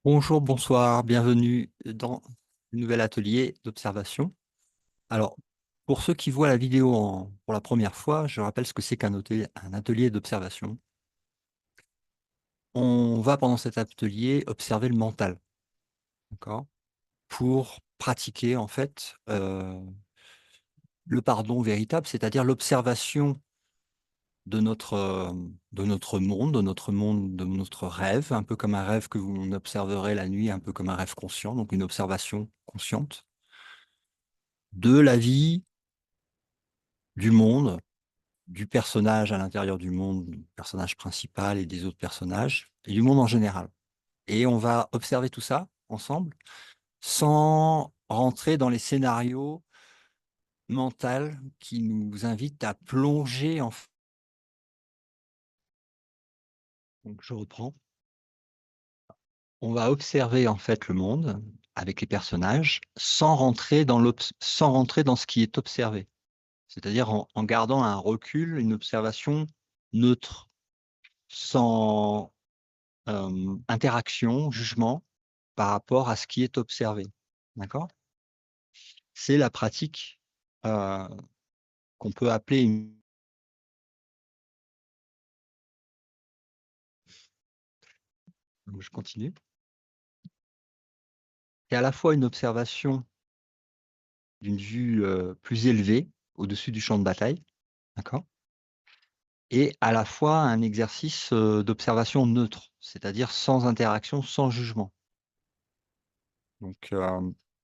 Bonjour, bonsoir, bienvenue dans le nouvel atelier d'observation. Alors, pour ceux qui voient la vidéo pour la première fois, je rappelle ce que c'est un atelier d'observation. On va pendant cet atelier observer le mental, d'accord? Pour pratiquer en fait le pardon véritable, c'est-à-dire l'observation de notre monde, de notre rêve, un peu comme un rêve que vous observerez la nuit, un peu comme un rêve conscient, donc une observation consciente de la vie, du monde, du personnage à l'intérieur du monde, du personnage principal et des autres personnages, et du monde en général. Et on va observer tout ça ensemble, sans rentrer dans les scénarios mentaux qui nous invitent à plonger en... Donc je reprends. On va observer en fait le monde avec les personnages sans rentrer dans ce qui est observé. C'est-à-dire en gardant un recul, une observation neutre, sans interaction, jugement par rapport à ce qui est observé. D'accord? C'est la pratique euh, qu'on peut appeler une... Donc, je continue. C'est à la fois une observation d'une vue plus élevée, au-dessus du champ de bataille, d'accord? Et à la fois un exercice d'observation neutre, c'est-à-dire sans interaction, sans jugement. Donc,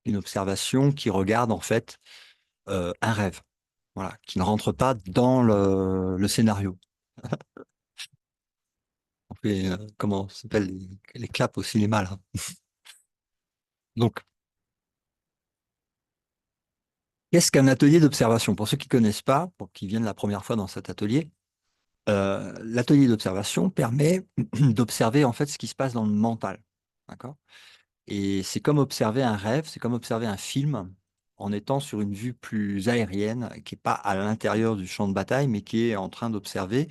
une observation qui regarde en fait un rêve, voilà, qui ne rentre pas dans le scénario. On fait, comment ça s'appelle, les claps au cinéma, là. Donc, qu'est-ce qu'un atelier d'observation? Pour ceux qui ne connaissent pas, pour qui viennent la première fois dans cet atelier, l'atelier d'observation permet d'observer en fait ce qui se passe dans le mental. D'accord? Et c'est comme observer un rêve, c'est comme observer un film en étant sur une vue plus aérienne, qui n'est pas à l'intérieur du champ de bataille, mais qui est en train d'observer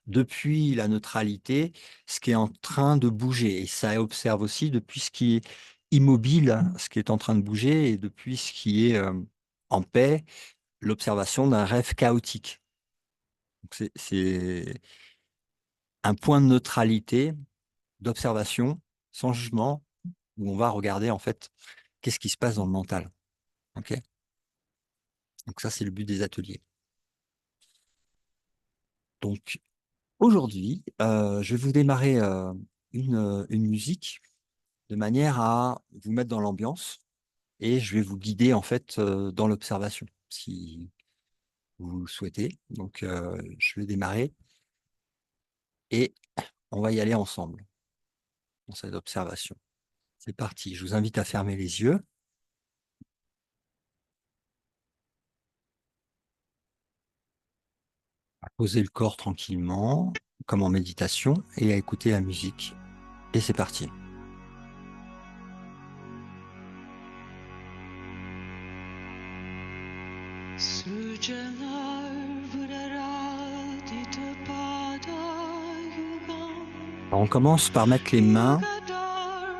depuis la neutralité ce qui est en train de bouger. Et ça observe aussi depuis ce qui est immobile, ce qui est en train de bouger, et depuis ce qui est en paix, l'observation d'un rêve chaotique. Donc c'est un point de neutralité, d'observation, sans jugement, où on va regarder en fait qu'est-ce qui se passe dans le mental. Ok. Donc ça, c'est le but des ateliers. Donc aujourd'hui, je vais vous démarrer une musique de manière à vous mettre dans l'ambiance et je vais vous guider en fait dans l'observation, si vous le souhaitez. Donc je vais démarrer et on va y aller ensemble dans cette observation. C'est parti. Je vous invite à fermer les yeux, à poser le corps tranquillement, comme en méditation, et à écouter la musique. Et c'est parti. Alors, on commence par mettre les mains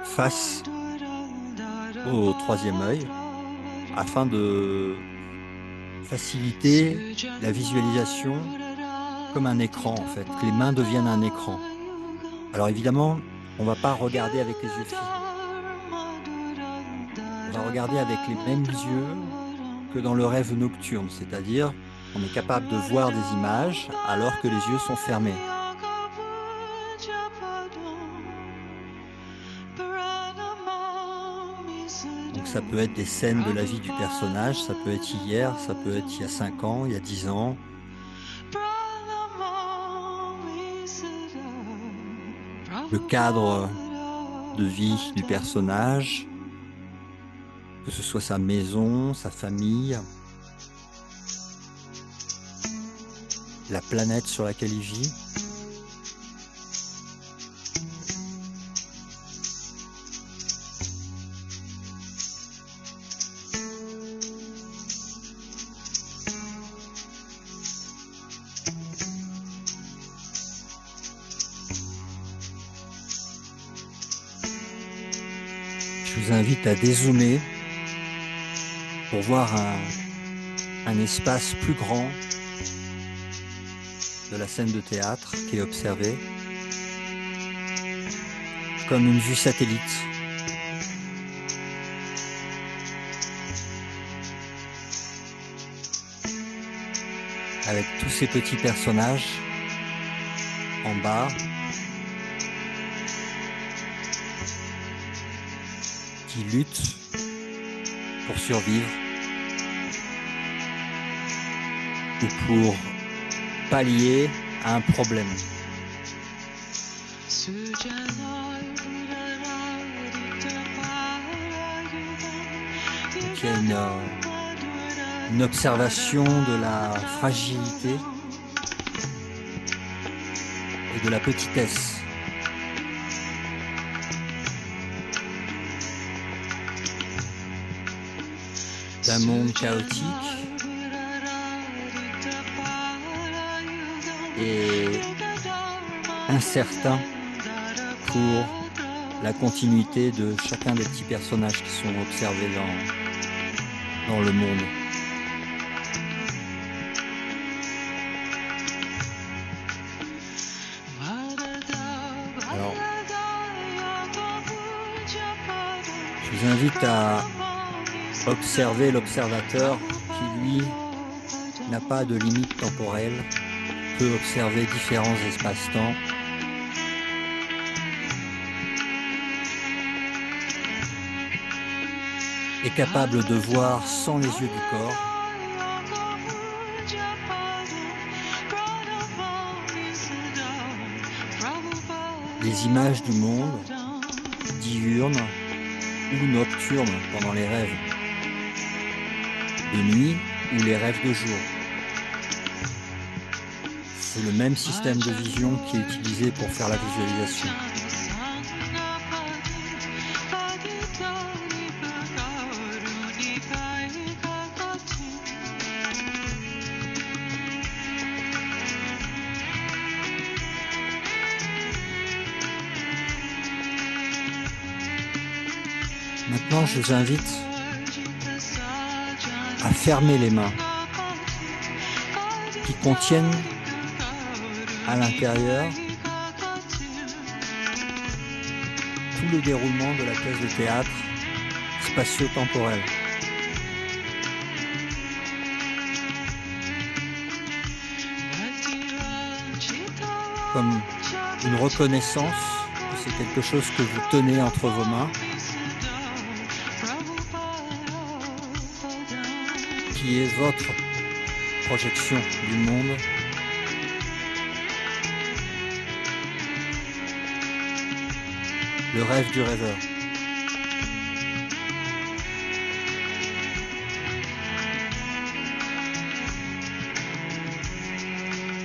face au troisième œil afin de faciliter la visualisation comme un écran en fait, que les mains deviennent un écran. Alors évidemment, on ne va pas regarder avec les yeux physiques. On va regarder avec les mêmes yeux que dans le rêve nocturne, c'est-à-dire on est capable de voir des images alors que les yeux sont fermés. Donc ça peut être des scènes de la vie du personnage, ça peut être hier, ça peut être il y a 5 ans, il y a 10 ans. Le cadre de vie du personnage, que ce soit sa maison, sa famille, la planète sur laquelle il vit. Je vous invite à dézoomer pour voir un espace plus grand de la scène de théâtre qui est observé comme une vue satellite. Avec tous ces petits personnages en bas qui luttent pour survivre ou pour pallier à un problème. Donc il y a une observation de la fragilité et de la petitesse d'un monde chaotique et incertain pour la continuité de chacun des petits personnages qui sont observés dans le monde. Alors, je vous invite à observer l'observateur qui, lui, n'a pas de limite temporelle, peut observer différents espaces-temps. Est capable de voir sans les yeux du corps les images du monde diurne ou nocturne pendant les rêves de nuit ou les rêves de jour. C'est le même système de vision qui est utilisé pour faire la visualisation. Maintenant, je vous invite à fermer les mains qui contiennent à l'intérieur tout le déroulement de la pièce de théâtre spatio-temporelle. Comme une reconnaissance que c'est quelque chose que vous tenez entre vos mains, qui est votre projection du monde, le rêve du rêveur.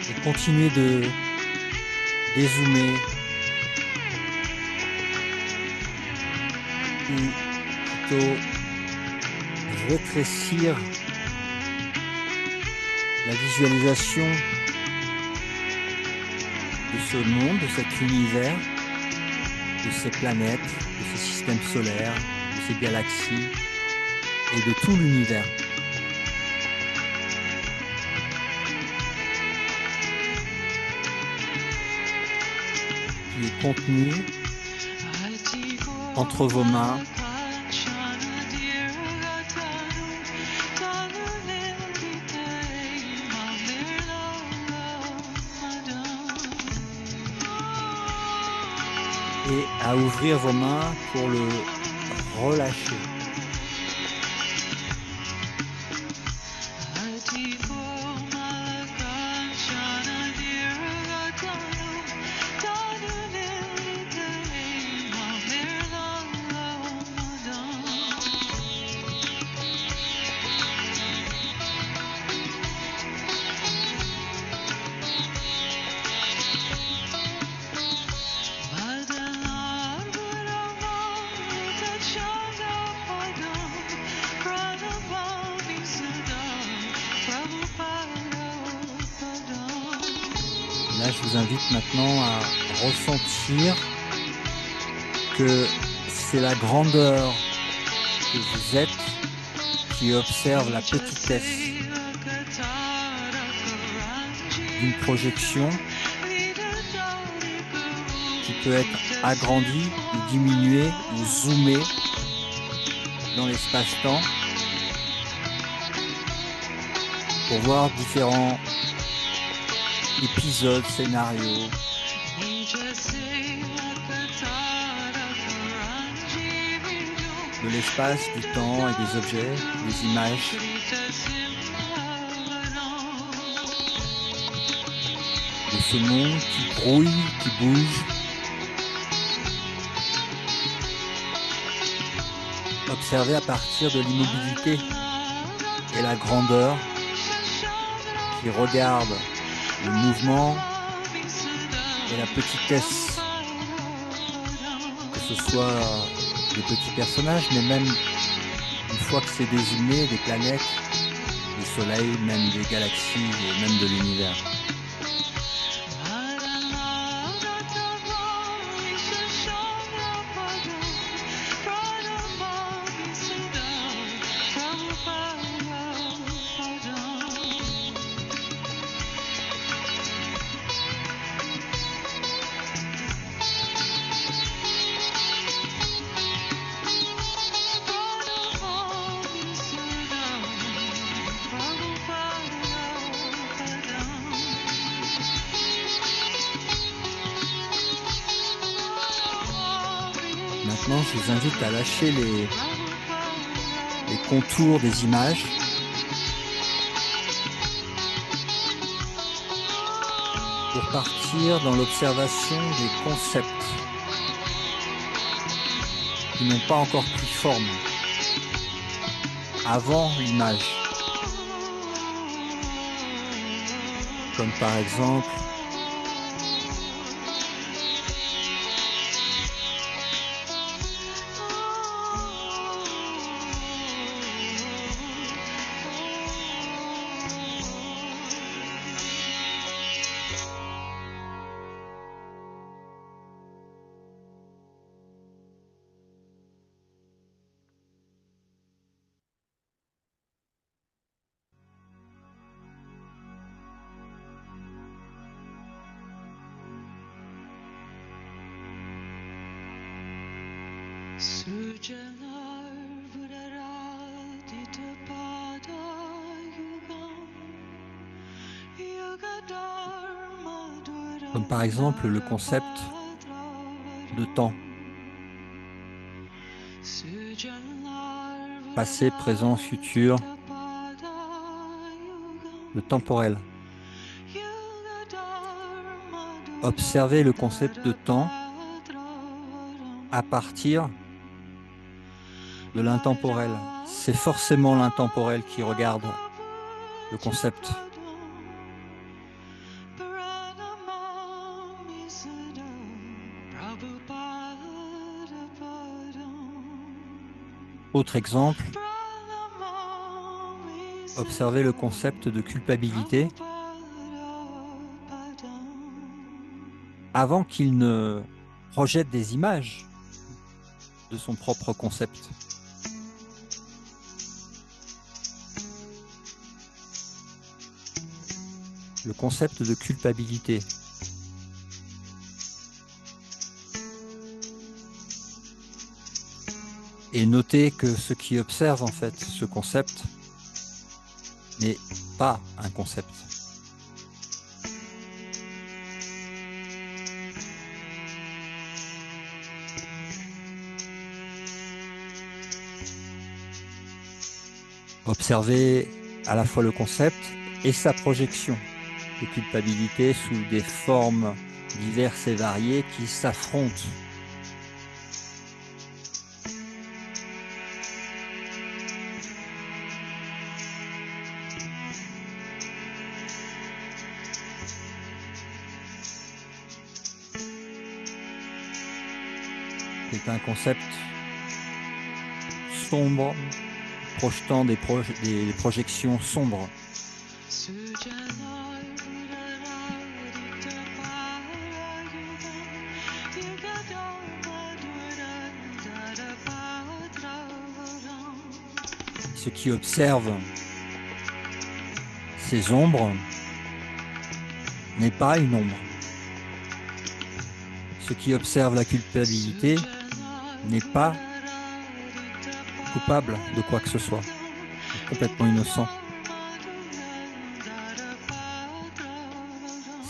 Et continuez de dézoomer ou plutôt rétrécir la visualisation de ce monde, de cet univers, de ces planètes, de ces systèmes solaires, de ces galaxies et de tout l'univers. Qui est contenu entre vos mains et à ouvrir vos mains pour le relâcher. Là, je vous invite maintenant à ressentir que c'est la grandeur que vous êtes qui observe la petitesse d'une projection qui peut être agrandie ou diminuée ou zoomée dans l'espace-temps pour voir différents épisodes, scénarios. De l'espace, du temps et des objets, des images. De ce monde qui grouille, qui bouge. Observé à partir de l'immobilité et la grandeur qui regarde le mouvement et la petitesse, que ce soit des petits personnages, mais même une fois que c'est dézoomé, des planètes, des soleils, même des galaxies et même de l'univers. Maintenant, je vous invite à lâcher les contours des images pour partir dans l'observation des concepts qui n'ont pas encore pris forme avant l'image. Comme par exemple comme par exemple le concept de temps. Passé, présent, futur, le temporel. Observez le concept de temps à partir de l'intemporel. C'est forcément l'intemporel qui regarde le concept. Autre exemple, observez le concept de culpabilité avant qu'il ne projette des images de son propre concept. Le concept de culpabilité. Et notez que ce qui observe en fait ce concept n'est pas un concept. Observez à la fois le concept et sa projection de culpabilité sous des formes diverses et variées qui s'affrontent. C'est un concept sombre, projetant des projections sombres. ce qui observe ces ombres n'est pas une ombre. Ce qui observe la culpabilité n'est pas coupable de quoi que ce soit, il est complètement innocent.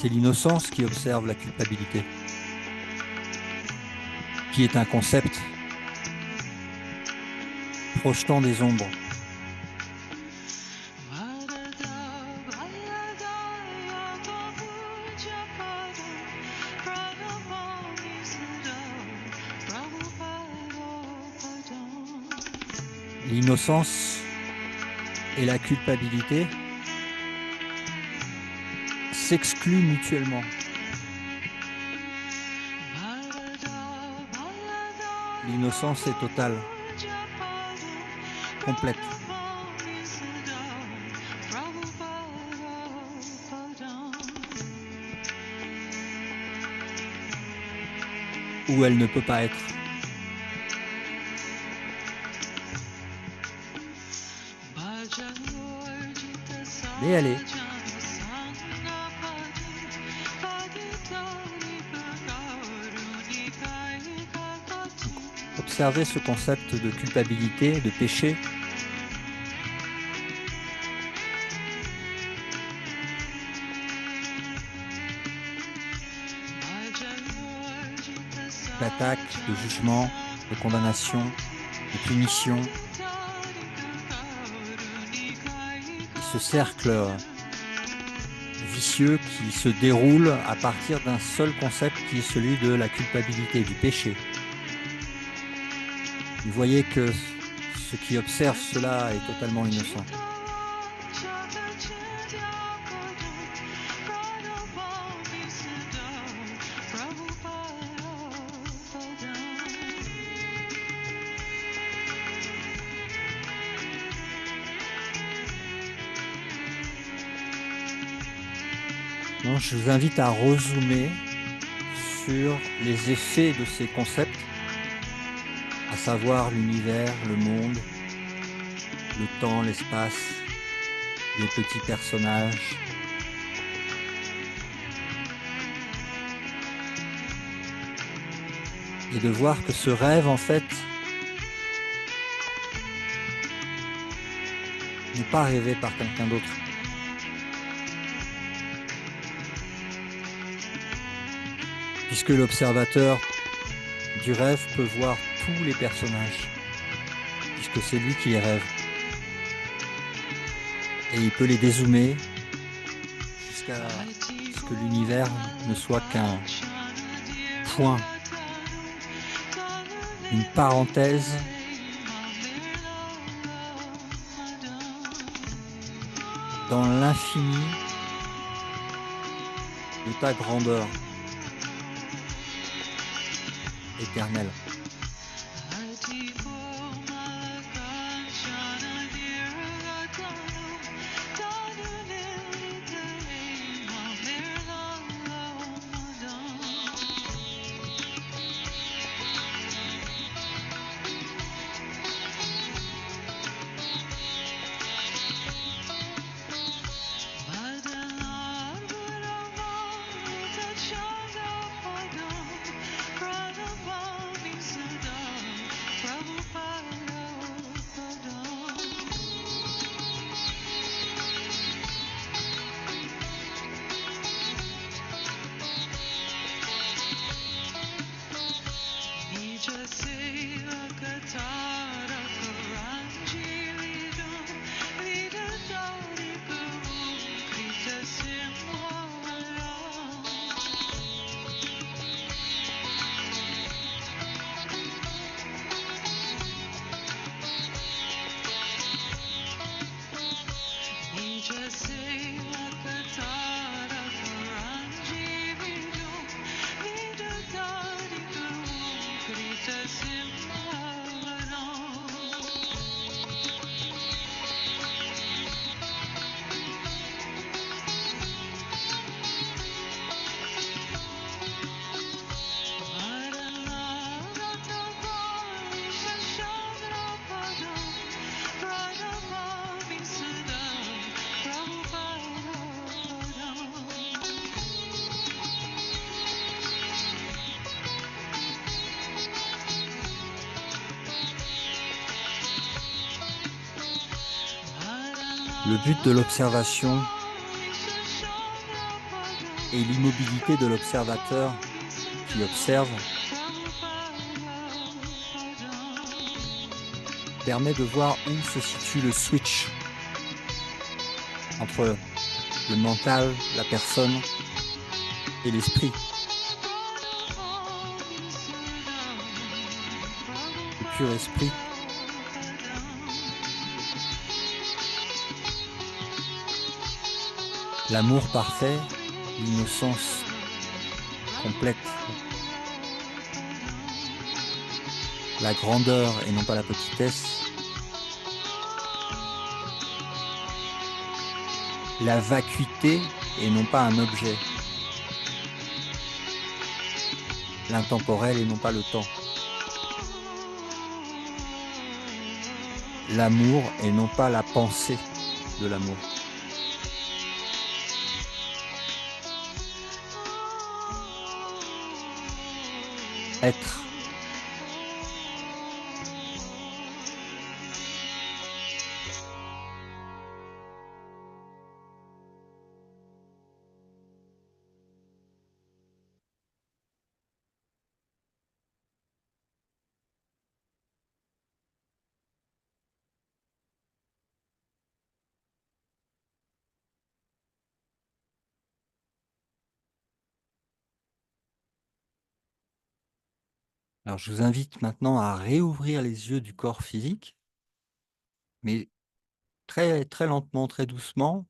C'est l'innocence qui observe la culpabilité, qui est un concept projetant des ombres. L'innocence et la culpabilité s'excluent mutuellement. L'innocence est totale, complète. Ou elle ne peut pas être. Mais elle est. Observez ce concept de culpabilité, de péché. D'attaque, de jugement, de condamnation, de punition. Ce cercle vicieux qui se déroule à partir d'un seul concept qui est celui de la culpabilité, du péché. Vous voyez que ce qui observe cela est totalement innocent. Donc, je vous invite à rezoomer sur les effets de ces concepts, à savoir l'univers, le monde, le temps, l'espace, les petits personnages. Et de voir que ce rêve, en fait, n'est pas rêvé par quelqu'un d'autre. Puisque l'observateur du rêve peut voir tous les personnages, puisque c'est lui qui les rêve. Et il peut les dézoomer jusqu'à ce que l'univers ne soit qu'un point, une parenthèse dans l'infini de ta grandeur éternelle. Le but de l'observation et l'immobilité de l'observateur qui observe permet de voir où se situe le switch entre le mental, la personne et l'esprit, le pur esprit. L'amour parfait, l'innocence complète, la grandeur et non pas la petitesse, la vacuité et non pas un objet, l'intemporel et non pas le temps, l'amour et non pas la pensée de l'amour. Être. Alors je vous invite maintenant à réouvrir les yeux du corps physique, mais très, très lentement, très doucement,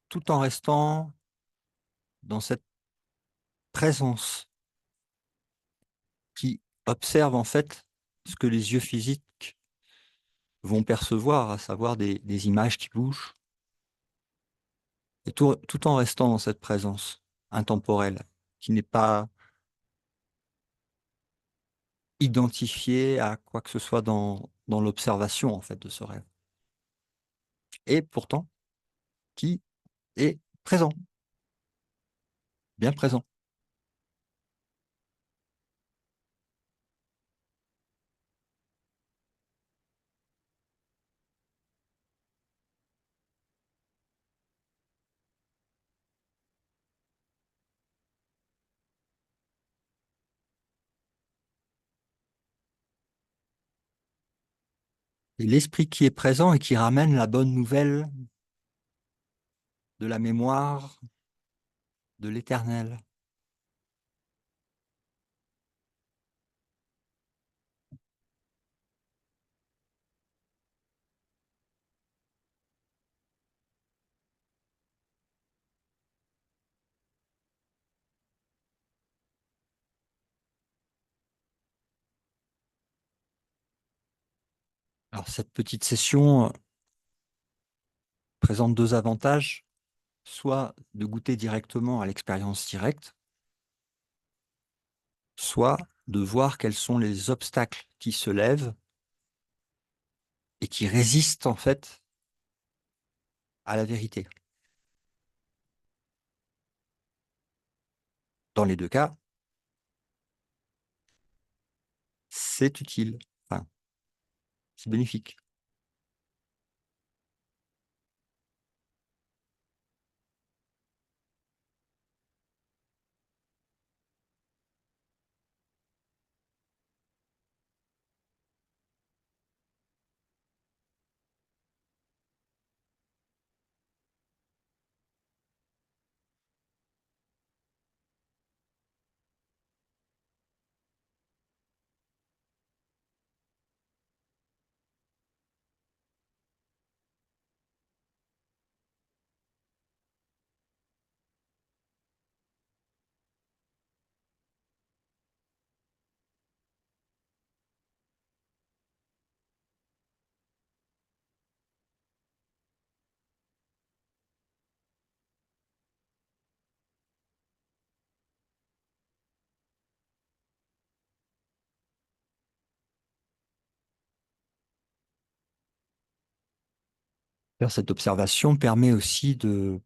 tout en restant dans cette présence qui observe en fait ce que les yeux physiques vont percevoir, à savoir des images qui bougent, et tout en restant dans cette présence intemporelle, qui n'est pas identifiée à quoi que ce soit dans l'observation en fait de ce rêve, et pourtant qui est présent, bien présent. Et l'esprit qui est présent et qui ramène la bonne nouvelle de la mémoire de l'éternel. Alors cette petite session présente deux avantages, soit de goûter directement à l'expérience directe, soit de voir quels sont les obstacles qui se lèvent et qui résistent en fait à la vérité. Dans les deux cas, c'est utile, enfin, c'est bénéfique. D'ailleurs, cette observation permet aussi de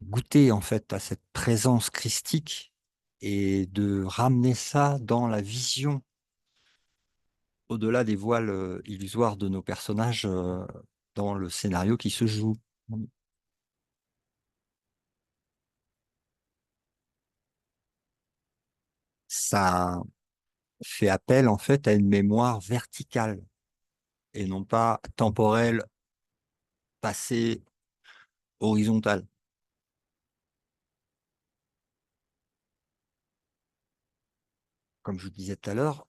goûter en fait à cette présence christique et de ramener ça dans la vision au-delà des voiles illusoires de nos personnages dans le scénario qui se joue. Ça fait appel en fait à une mémoire verticale et non pas temporelle, passée, horizontale. Comme je vous disais tout à l'heure,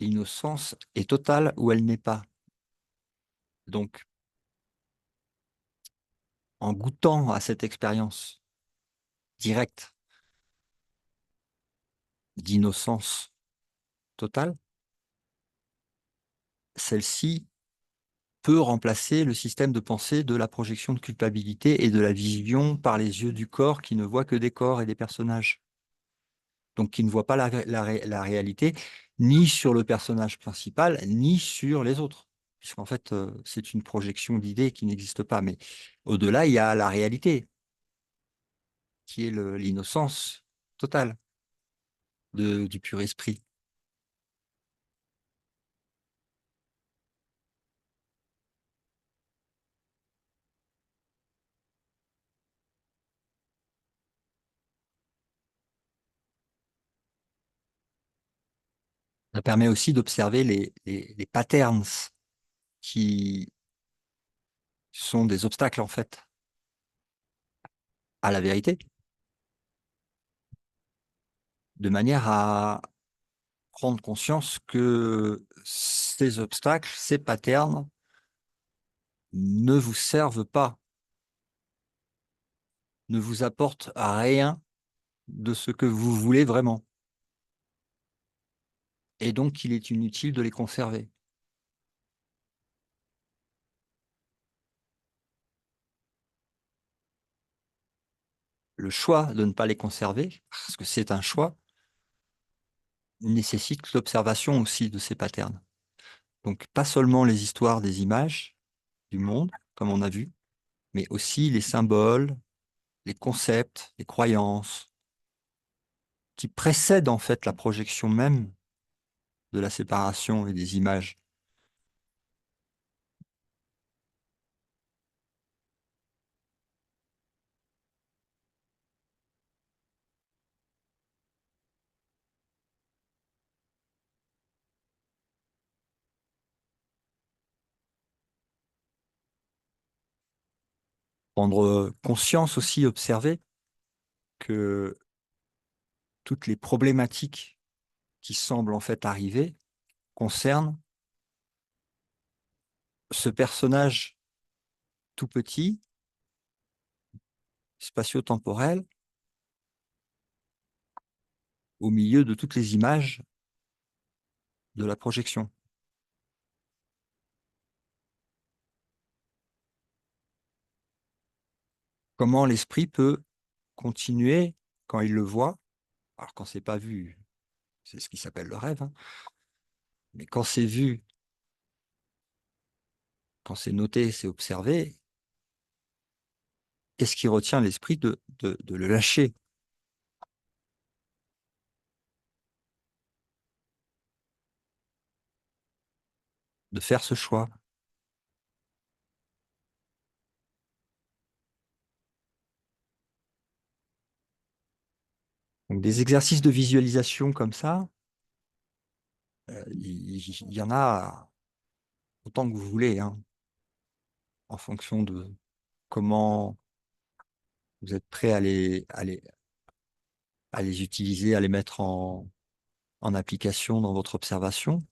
l'innocence est totale ou elle n'est pas. Donc, en goûtant à cette expérience directe d'innocence totale, celle-ci peut remplacer le système de pensée de la projection de culpabilité et de la vision par les yeux du corps qui ne voit que des corps et des personnages. Donc qui ne voit pas la réalité ni sur le personnage principal, ni sur les autres. Puisqu'en fait, c'est une projection d'idées qui n'existe pas. Mais au-delà, il y a la réalité, qui est l'innocence totale du pur esprit. Ça permet aussi d'observer les patterns qui sont des obstacles, en fait, à la vérité, de manière à prendre conscience que ces obstacles, ces patterns ne vous servent pas, ne vous apportent à rien de ce que vous voulez vraiment. Et donc, il est inutile de les conserver. Le choix de ne pas les conserver, parce que c'est un choix, nécessite l'observation aussi de ces patterns. Donc, pas seulement les histoires des images du monde, comme on a vu, mais aussi les symboles, les concepts, les croyances, qui précèdent en fait la projection même de la séparation et des images. Prendre conscience aussi, observer que toutes les problématiques qui semblent en fait arriver concernent ce personnage tout petit, spatio-temporel, au milieu de toutes les images de la projection. Comment l'esprit peut continuer quand il le voit, alors quand c'est pas vu, c'est ce qui s'appelle le rêve, hein, mais quand c'est vu, quand c'est noté, c'est observé, qu'est-ce qui retient l'esprit de le lâcher, de faire ce choix? Donc des exercices de visualisation comme ça, il y en a autant que vous voulez, hein, en fonction de comment vous êtes prêt à les utiliser, à les mettre en application dans votre observation,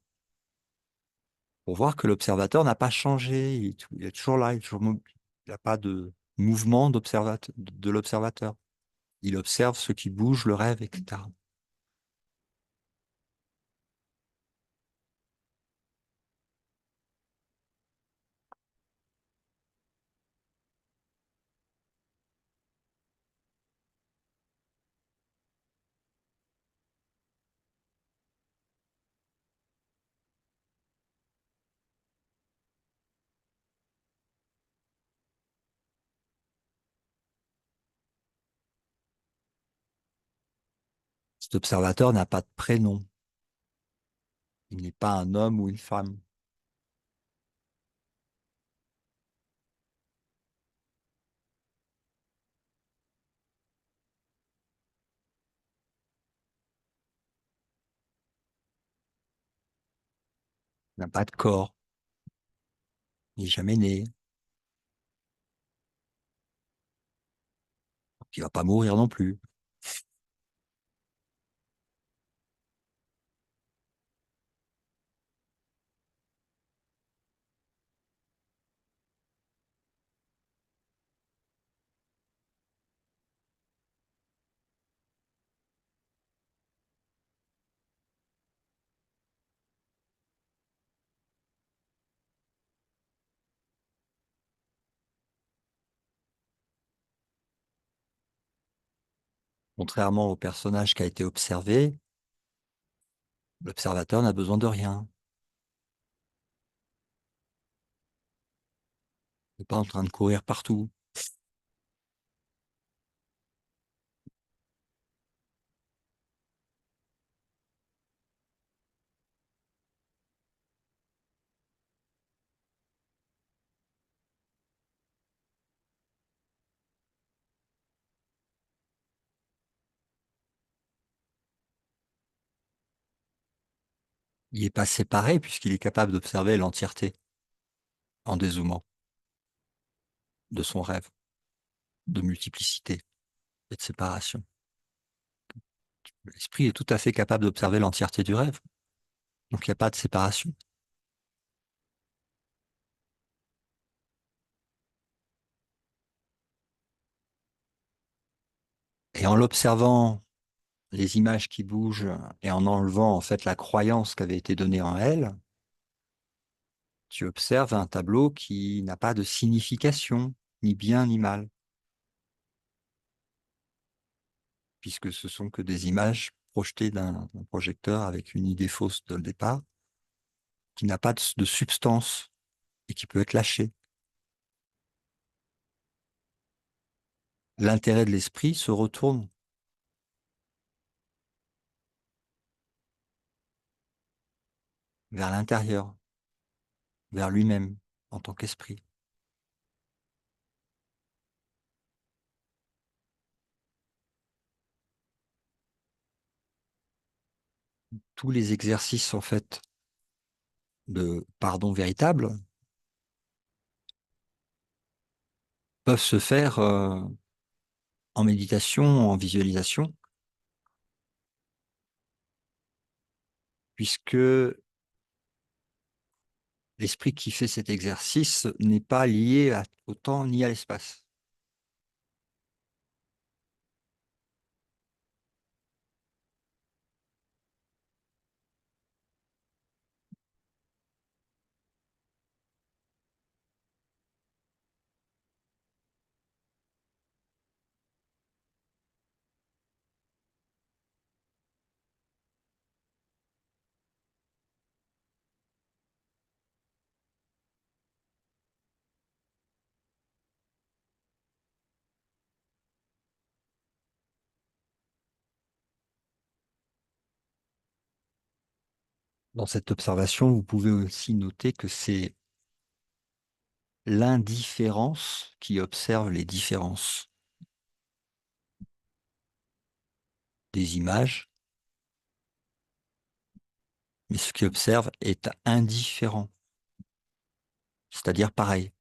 pour voir que l'observateur n'a pas changé, il est toujours là, il n'y a pas de mouvement de l'observateur. Il observe ce qui bouge, le rêve, etc. Cet observateur n'a pas de prénom. Il n'est pas un homme ou une femme. n'a pas de corps, il n'est jamais né, il ne va pas mourir non plus. Contrairement au personnage qui a été observé, l'observateur n'a besoin de rien. Il n'est pas en train de courir partout. Il n'est pas séparé puisqu'il est capable d'observer l'entièreté en dézoomant de son rêve de multiplicité et de séparation. L'esprit est tout à fait capable d'observer l'entièreté du rêve. Donc il n'y a pas de séparation. Et en l'observant, les images qui bougent et en enlevant en fait la croyance qui avait été donnée en elle, tu observes un tableau qui n'a pas de signification, ni bien ni mal, puisque ce sont que des images projetées d'un projecteur avec une idée fausse de le départ, qui n'a pas de substance et qui peut être lâchée. L'intérêt de l'esprit se retourne vers l'intérieur, vers lui-même en tant qu'esprit. Tous les exercices en fait de pardon véritable peuvent se faire en méditation, en visualisation, puisque l'esprit qui fait cet exercice n'est pas lié au temps ni à l'espace. Dans cette observation, vous pouvez aussi noter que c'est l'indifférence qui observe les différences des images, mais ce qui observe est indifférent, c'est-à-dire pareil.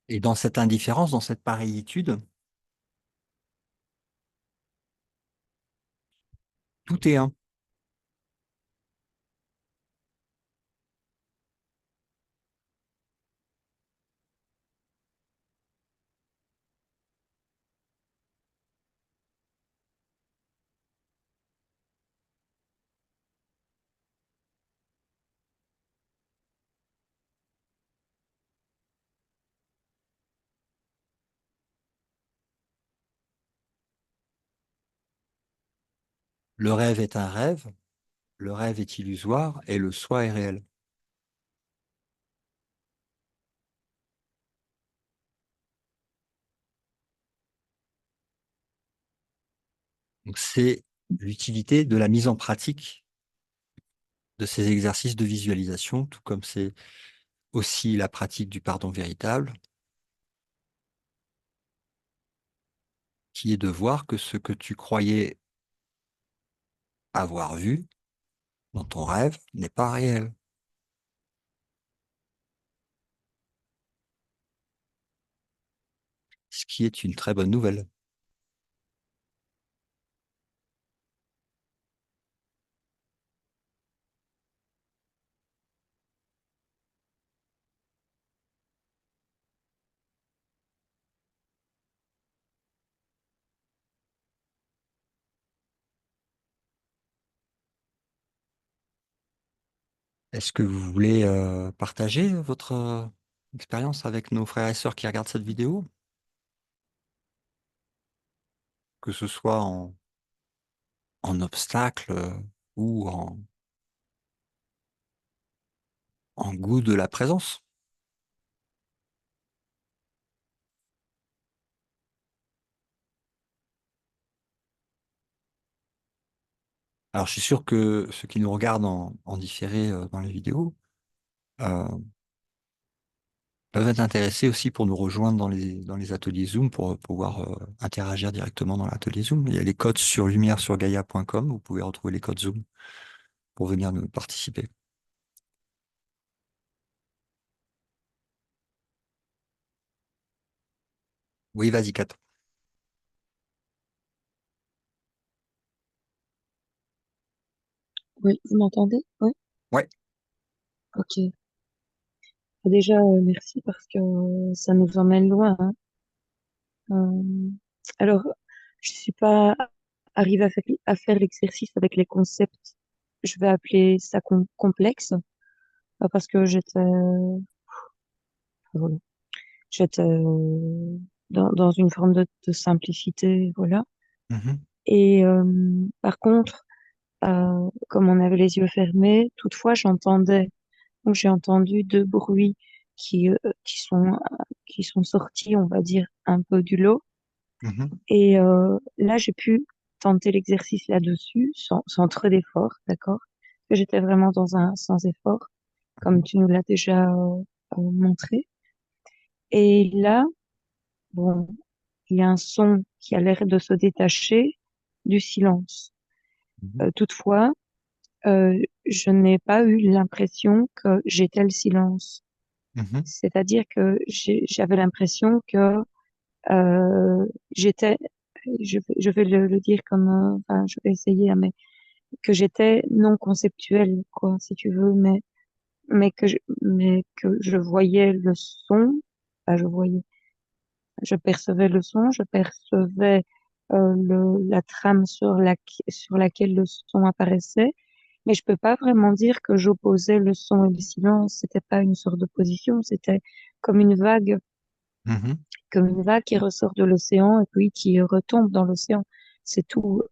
Et dans cette indifférence, dans cette pareillitude, tout est un. Le rêve est un rêve, le rêve est illusoire et le soi est réel. Donc c'est l'utilité de la mise en pratique de ces exercices de visualisation, tout comme c'est aussi la pratique du pardon véritable, qui est de voir que ce que tu croyais avoir vu dans ton rêve n'est pas réel, ce qui est une très bonne nouvelle. Est-ce que vous voulez partager votre expérience avec nos frères et sœurs qui regardent cette vidéo, que ce soit en obstacle ou en goût de la présence? Alors, je suis sûr que ceux qui nous regardent en différé dans les vidéos euh, peuvent être intéressés aussi pour nous rejoindre dans les ateliers Zoom pour pouvoir interagir directement dans l'atelier Zoom. Il y a les codes sur lumière-sur-gaia.com. Vous pouvez retrouver les codes Zoom pour venir nous participer. Oui, vas-y, Kat. Oui, vous m'entendez? Oui, Ouais. ok. Déjà, merci parce que ça nous emmène loin, hein. Euh, alors, je suis pas arrivée à faire l'exercice avec les concepts. Je vais appeler ça complexe parce que voilà, j'étais dans une forme de simplicité, voilà. Mhm, Et par contre, comme on avait les yeux fermés, toutefois, j'entendais. Donc, j'ai entendu deux bruits qui, euh, qui sont, qui sont sortis, on va dire, un peu du lot. mhm, Et là, j'ai pu tenter l'exercice là-dessus sans trop d'effort, d'accord? Parce que j'étais vraiment dans un sans effort, comme mhm, tu nous l'as déjà montré. Et là, bon, il y a un son qui a l'air de se détacher du silence. mhm, Toutefois, euh, je n'ai pas eu l'impression que j'étais le silence. mhm, C'est-à-dire que j'avais l'impression que j'étais, je vais le dire comme, enfin, je vais essayer, hein, mais que j'étais non conceptuelle, quoi, si tu veux, mais que je voyais le son, enfin, je percevais le son, je percevais la trame sur laquelle le son apparaissait, mais je peux pas vraiment dire que j'opposais le son et le silence. C'était pas une sorte d'opposition, c'était comme une vague mhm. comme une vague qui ressort de l'océan et puis qui retombe dans l'océan. C'est tout.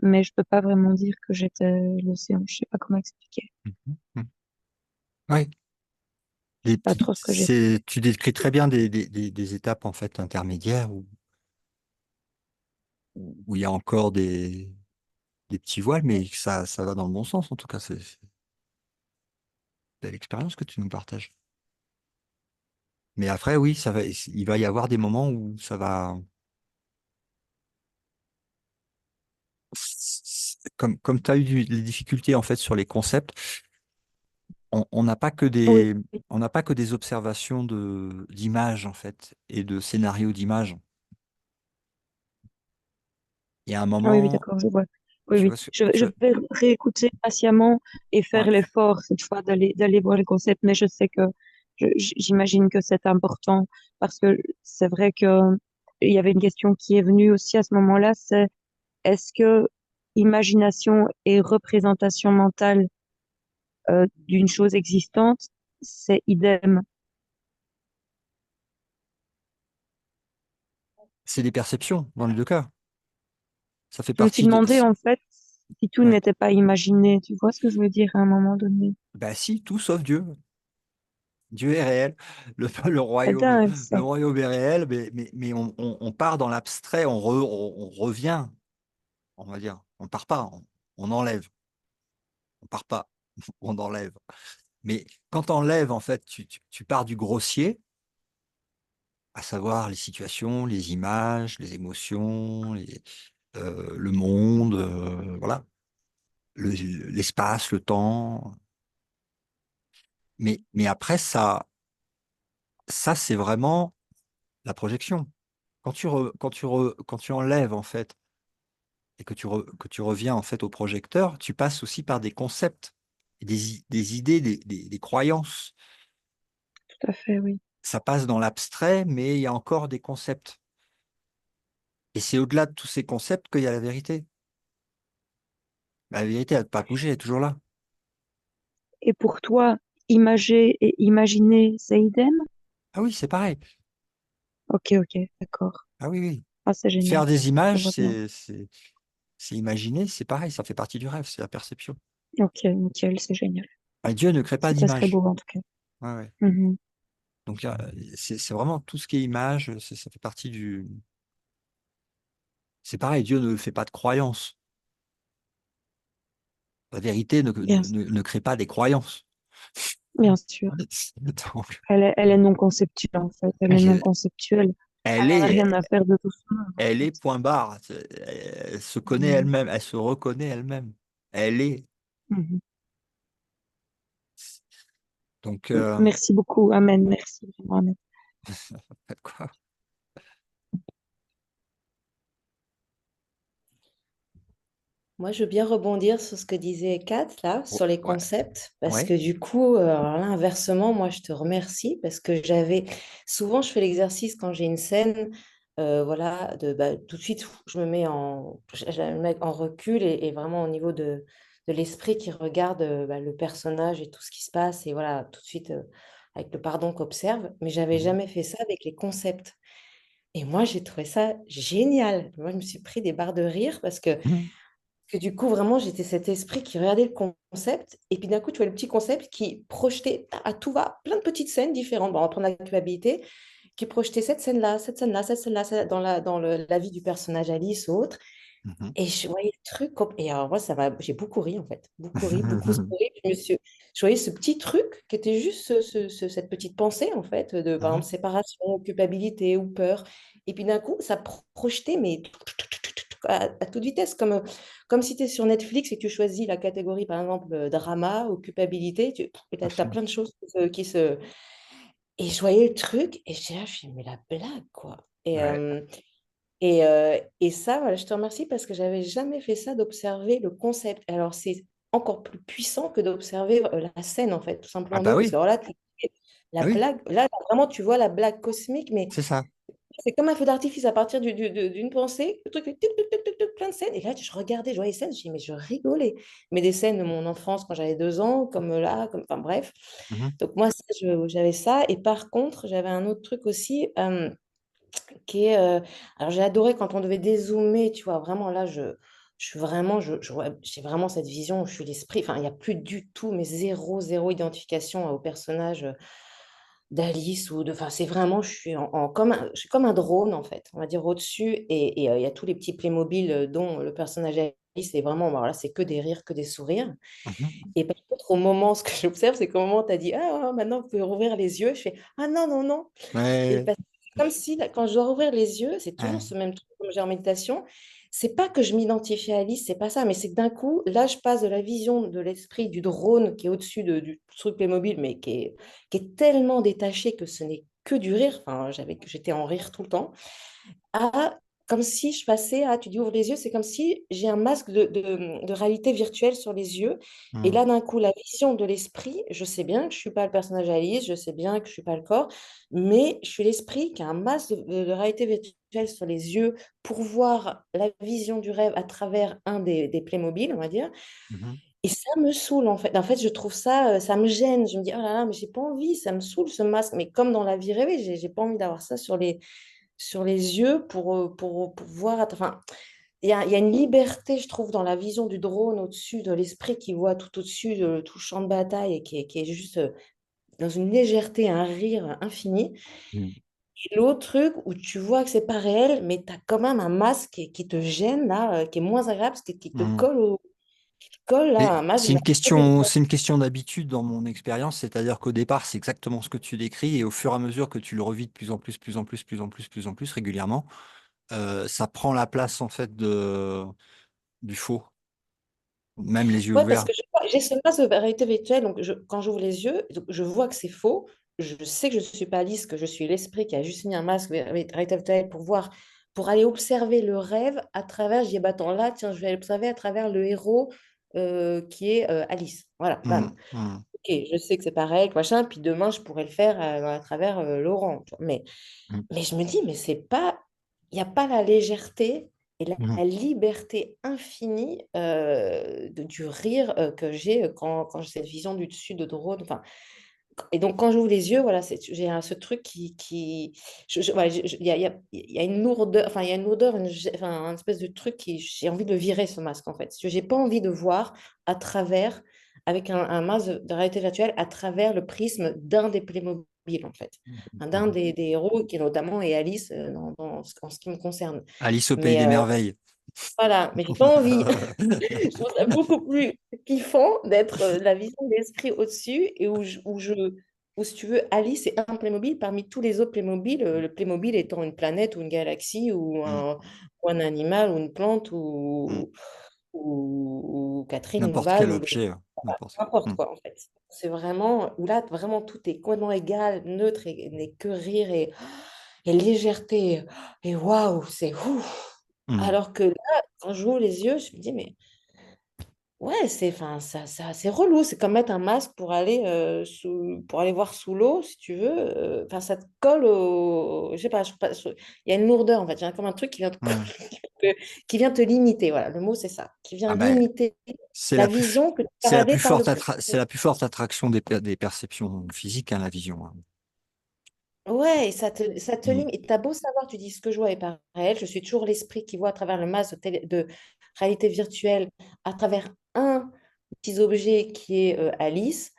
Mais je peux pas vraiment dire que j'étais l'océan. Je sais pas comment expliquer. Mhm, mhm. Oui, C'est pas trop ce que j'ai fait. tu décris très bien des étapes en fait intermédiaires où il y a encore des petits voiles, mais ça va dans le bon sens en tout cas. C'est une belle expérience que tu nous partages. Mais après, oui, il va y avoir des moments où ça va, comme tu as eu des difficultés en fait sur les concepts, on n'a pas que Oui, on n'a pas que des observations d'images en fait et de scénarios d'images. Il y a un oui, oui, moment, d'accord, je vois. Oui, tu oui. vois, Je vais réécouter patiemment et ouais. faire l'effort cette fois d'aller voir les concepts, mais je sais que j'imagine que c'est important parce que c'est vrai que il y avait une question qui est venue aussi à ce moment-là, c'est est-ce que imagination et représentation mentale d'une chose existante, c'est idem. C'est des perceptions dans les deux cas. Ça fait Je me suis partie de. demandé en fait si tout Ouais. n'était pas imaginé. Tu vois ce que je veux dire à un moment donné? Bah si, tout sauf Dieu. Dieu est réel. Le, C'est dingue ça. le royaume est réel, mais on part dans l'abstrait, on revient, on va dire. On part pas, on enlève. On part pas, on enlève. Mais quand on enlève, en fait, tu pars du grossier, à savoir les situations, les images, les émotions, le monde, voilà, l'espace, le temps. Mais après, ça c'est vraiment la projection. Quand tu enlèves, en fait, et que tu reviens, en fait, au projecteur, tu passes aussi par des concepts, des idées, des croyances. Tout à fait, oui. Ça passe dans l'abstrait, mais il y a encore des concepts. Et c'est au-delà de tous ces concepts qu'il y a la vérité. La vérité, elle n'a pas bougé, elle est toujours là. Et pour toi, imager et imaginer, c'est idem? Ah oui, c'est pareil. Ok, ok, d'accord. Ah oui, oui. Ah, c'est génial. Faire des Je images, vois bien. c'est imaginer, c'est pareil, ça fait partie du rêve, c'est la perception. Ok, nickel, c'est génial. Ah, Dieu ne crée pas C'est très, très d'images. beau, en tout cas. Ouais, ouais. Mhm. Donc, c'est vraiment tout ce qui est image, ça fait partie du. C'est pareil, Dieu ne fait pas de croyances. La vérité Bien, ne crée pas des croyances. bien sûr. Donc, Elle est non conceptuelle, en fait. Elle est non elle conceptuelle. Elle elle n'en a est, rien à faire de tout ça, en elle est fait. point barre. Elle se connaît Mhm. elle-même, elle se reconnaît elle-même. Elle est. Mhm. Donc, Merci beaucoup. Amen. Merci, vraiment, Amen. quoi? Moi, je veux bien rebondir sur ce que disait Kat, là, sur les Ouais, concepts, parce ouais. que du coup, alors là, inversement, moi, je te remercie, parce que souvent, je fais l'exercice quand j'ai une scène, voilà, tout de suite, je me mets en recul et vraiment au niveau de l'esprit qui regarde le personnage et tout ce qui se passe, et voilà, tout de suite, avec le pardon qu'observe, mais j'avais Mhm. jamais fait ça avec les concepts. Et moi, j'ai trouvé ça génial. Moi, je me suis pris des barres de rire Mhm. que du coup, vraiment, j'étais cet esprit qui regardait le concept. Et puis d'un coup, tu vois le petit concept qui projetait à tout va plein de petites scènes différentes. Bon, on va prendre la culpabilité, qui projetait cette scène-là, cette scène-là, cette scène-là, la vie du personnage Alice ou autre. Mhm. Et je voyais le truc. Et alors, moi, j'ai beaucoup ri, en fait. Beaucoup ri, beaucoup souri. Je voyais ce petit truc qui était juste cette petite pensée, en fait, de, par exemple, Mhm. séparation, culpabilité ou peur. Et puis d'un coup, ça projetait, mais à toute vitesse, comme si tu es sur Netflix et que tu choisis la catégorie, par exemple, drama ou culpabilité. Tu as, plein de choses qui se. Et je voyais le truc et je me suis dit, mais la blague, quoi. Ouais. Et ça, voilà, je te remercie parce que j'avais jamais fait ça, d'observer le concept. Alors, c'est encore plus puissant que d'observer la scène, en fait, tout Ah simplement bah nous. Parce que oui, alors là, la ah oui, blague, là, vraiment, tu vois la blague cosmique, mais c'est ça. c'est comme un feu d'artifice à partir d'une pensée. Le truc fait tic, tic, tic, tic, tic, plein de scènes. Et là, je regardais, je voyais les scènes, je dis, mais je rigolais. Mais des scènes de mon enfance quand j'avais 2 ans, comme là, enfin bref. Mhm. Donc, moi, ça, j'avais ça. Et par contre, j'avais un autre truc aussi. Qui est, alors j'ai adoré quand on devait dézoomer, tu vois, vraiment là, je suis vraiment, j'ai vraiment cette vision où je suis l'esprit, enfin, il n'y a plus du tout, mais zéro, zéro identification au personnage d'Alice enfin, c'est vraiment, je suis comme un drone, en fait, on va dire, au-dessus, et il y a tous les petits Playmobil dont le personnage d'Alice, c'est vraiment, bah, voilà, c'est que des rires, que des sourires. Mhm. Et par contre, au moment, ce que j'observe, c'est qu'au moment, tu as dit, ah, maintenant, vous pouvez rouvrir les yeux, je fais, ah non, non, non. Et Ouais, parce que c'est comme si, là, quand je dois rouvrir les yeux, c'est toujours ouais. ce même truc comme j'ai en méditation. C'est pas que je m'identifie à Alice, c'est pas ça, mais c'est que d'un coup, là, je passe de la vision de l'esprit du drone qui est au-dessus du truc Playmobil, mais qui est tellement détaché que ce n'est que du rire. Enfin, j'étais en rire tout le temps à comme si je passais à, tu dis ouvre les yeux, c'est comme si j'ai un masque de réalité virtuelle sur les yeux. Et Mhm. là, d'un coup, la vision de l'esprit, je sais bien que je ne suis pas le personnage Alice, je sais bien que je ne suis pas le corps, mais je suis l'esprit qui a un masque de réalité virtuelle sur les yeux pour voir la vision du rêve à travers un des Playmobil, on va dire. Mhm. Et ça me saoule, en fait. En fait, je trouve ça, ça me gêne. Je me dis, oh là là, mais j'ai pas envie, ça me saoule ce masque. Mais comme dans la vie rêvée, j'ai pas envie d'avoir ça sur les yeux pour voir. Enfin, il y a une liberté, je trouve, dans la vision du drone au-dessus de l'esprit qui voit tout au-dessus de tout le champ de bataille et qui est juste dans une légèreté, un rire infini. Mhm. Et l'autre truc où tu vois que c'est pas réel, mais tu as quand même un masque qui te gêne, là, qui est moins agréable, parce qu'il qui te Mhm. colle Colle Et là, un masque c'est de une réalité virtuelle. c'est une question d'habitude dans mon expérience, c'est-à-dire qu'au départ, c'est exactement ce que tu décris, et au fur et à mesure que tu le revis de plus en plus, plus en plus, plus en plus, plus en plus régulièrement, ça prend la place en fait du faux, même les yeux Ouais, parce ouverts. que j'ai ce masque de réalité virtuelle, donc quand j'ouvre les yeux, donc je vois que c'est faux. Je sais que je ne suis pas Alice, que je suis l'esprit qui a juste mis un masque de réalité virtuelle pour voir, pour aller observer le rêve à travers. Je dis, bah attends, là, tiens, je vais l'observer à travers le héros qui est Alice. Voilà, bam. Mhm, mhm, Ok, je sais que c'est pareil, machin, puis demain, je pourrais le faire à travers Laurent. Tu vois. mhm, Mais je me dis, mais c'est pas, il n'y a pas la légèreté et mhm, la liberté infinie du rire que j'ai quand j'ai cette vision du dessus de drone. Enfin, et donc, quand j'ouvre les yeux, voilà, j'ai ce truc voilà, il y a une lourdeur, enfin, il y a une odeur, enfin, un espèce de truc qui, j'ai envie de le virer, ce masque, en fait. J'ai pas envie de voir à travers, avec un masque de réalité virtuelle, à travers le prisme d'un des Playmobil, en fait. Enfin, d'un mhm. des héros, qui notamment est Alice, en ce qui me concerne. Alice au pays Mais des merveilles. voilà, mais j'ai pas envie. Je trouve ça beaucoup plus kiffant d'être la vision de l'esprit au-dessus et où, si tu veux, Alice est un Playmobil parmi tous les autres Playmobil, le Playmobil étant une planète ou une galaxie Mhm, ou un animal ou une plante mhm. ou Catherine ou N'importe Val quel ou objet. N'importe. n'importe Mhm, quoi en fait. C'est vraiment, où là, vraiment tout est complètement égal, neutre et n'est que rire et légèreté. Et waouh, c'est ouf. mhm. Alors que là, quand je j'ouvre les yeux, je me dis, mais ouais, enfin, c'est relou. C'est comme mettre un masque pour aller, pour aller voir sous l'eau, si tu veux. Enfin, ça te colle au. Je sais pas, il y a une lourdeur, en fait. Il y a comme un truc qui vient Mhm. qui vient te limiter. Voilà, le mot, c'est ça. Qui vient Ah ben, limiter c'est la la plus, vision que tu avais par le plus. c'est la plus forte attraction des perceptions physiques, hein, la vision. Hein. Ouais, et ça te Mhm. limite. Et t'as beau savoir, tu dis ce que je vois est pas réel, je suis toujours l'esprit qui voit à travers le masque de réalité virtuelle, à travers un petit objet qui est Alice.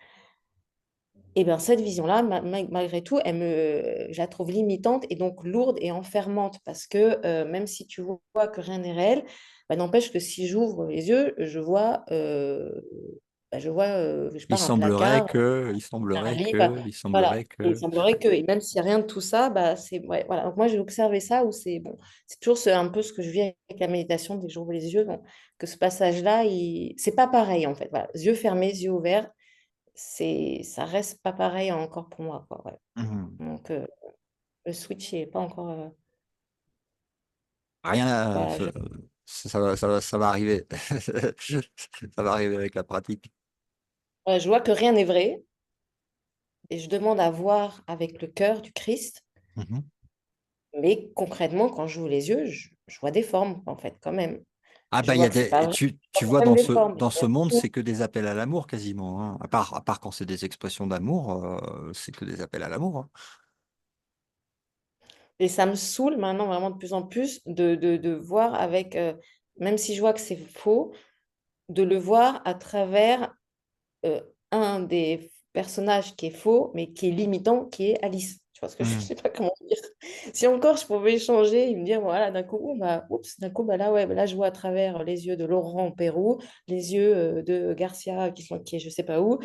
Et bien cette vision-là, malgré tout, je la trouve limitante et donc lourde et enfermante parce que même si tu vois que rien n'est réel, bah, n'empêche que si j'ouvre les yeux, je vois je pars un placard, un livre, Il voilà. semblerait Et il que. semblerait que, et même s'il n'y a rien de tout ça, bah, ouais, voilà. Donc moi j'ai observé ça où c'est bon, c'est toujours un peu ce que je vis avec la méditation dès que j'ouvre les yeux, donc, que ce passage-là, c'est pas pareil en fait. Voilà. Yeux fermés, yeux ouverts ça reste pas pareil encore pour moi, quoi, ouais. Mhm. Donc, le switch n'est pas encore. Rien, Voilà, ça va arriver. Ça va arriver avec la pratique. ouais, je vois que rien n'est vrai et je demande à voir avec le cœur du Christ, Mhm. mais concrètement, quand j'ouvre les yeux, je vois des formes, en fait, quand même. Ah Je bah il y vois a que c'est pas vrai, je tu vois vois quand même des formes. dans ce monde, c'est que des appels à l'amour quasiment. Hein. À part quand c'est des expressions d'amour, c'est que des appels à l'amour. Hein. Et ça me saoule maintenant vraiment de plus en plus de voir avec, même si je vois que c'est faux, de le voir à travers euh, un des personnages qui est faux, mais qui est limitant, qui est Alice. Tu vois ce que je Mhm. sais pas comment dire. Si encore je pouvais échanger et me dire, voilà, d'un coup, d'un coup, bah là, ouais, bah là, je vois à travers les yeux de Laurent au Pérou, les yeux de Garcia qui est je sais pas où.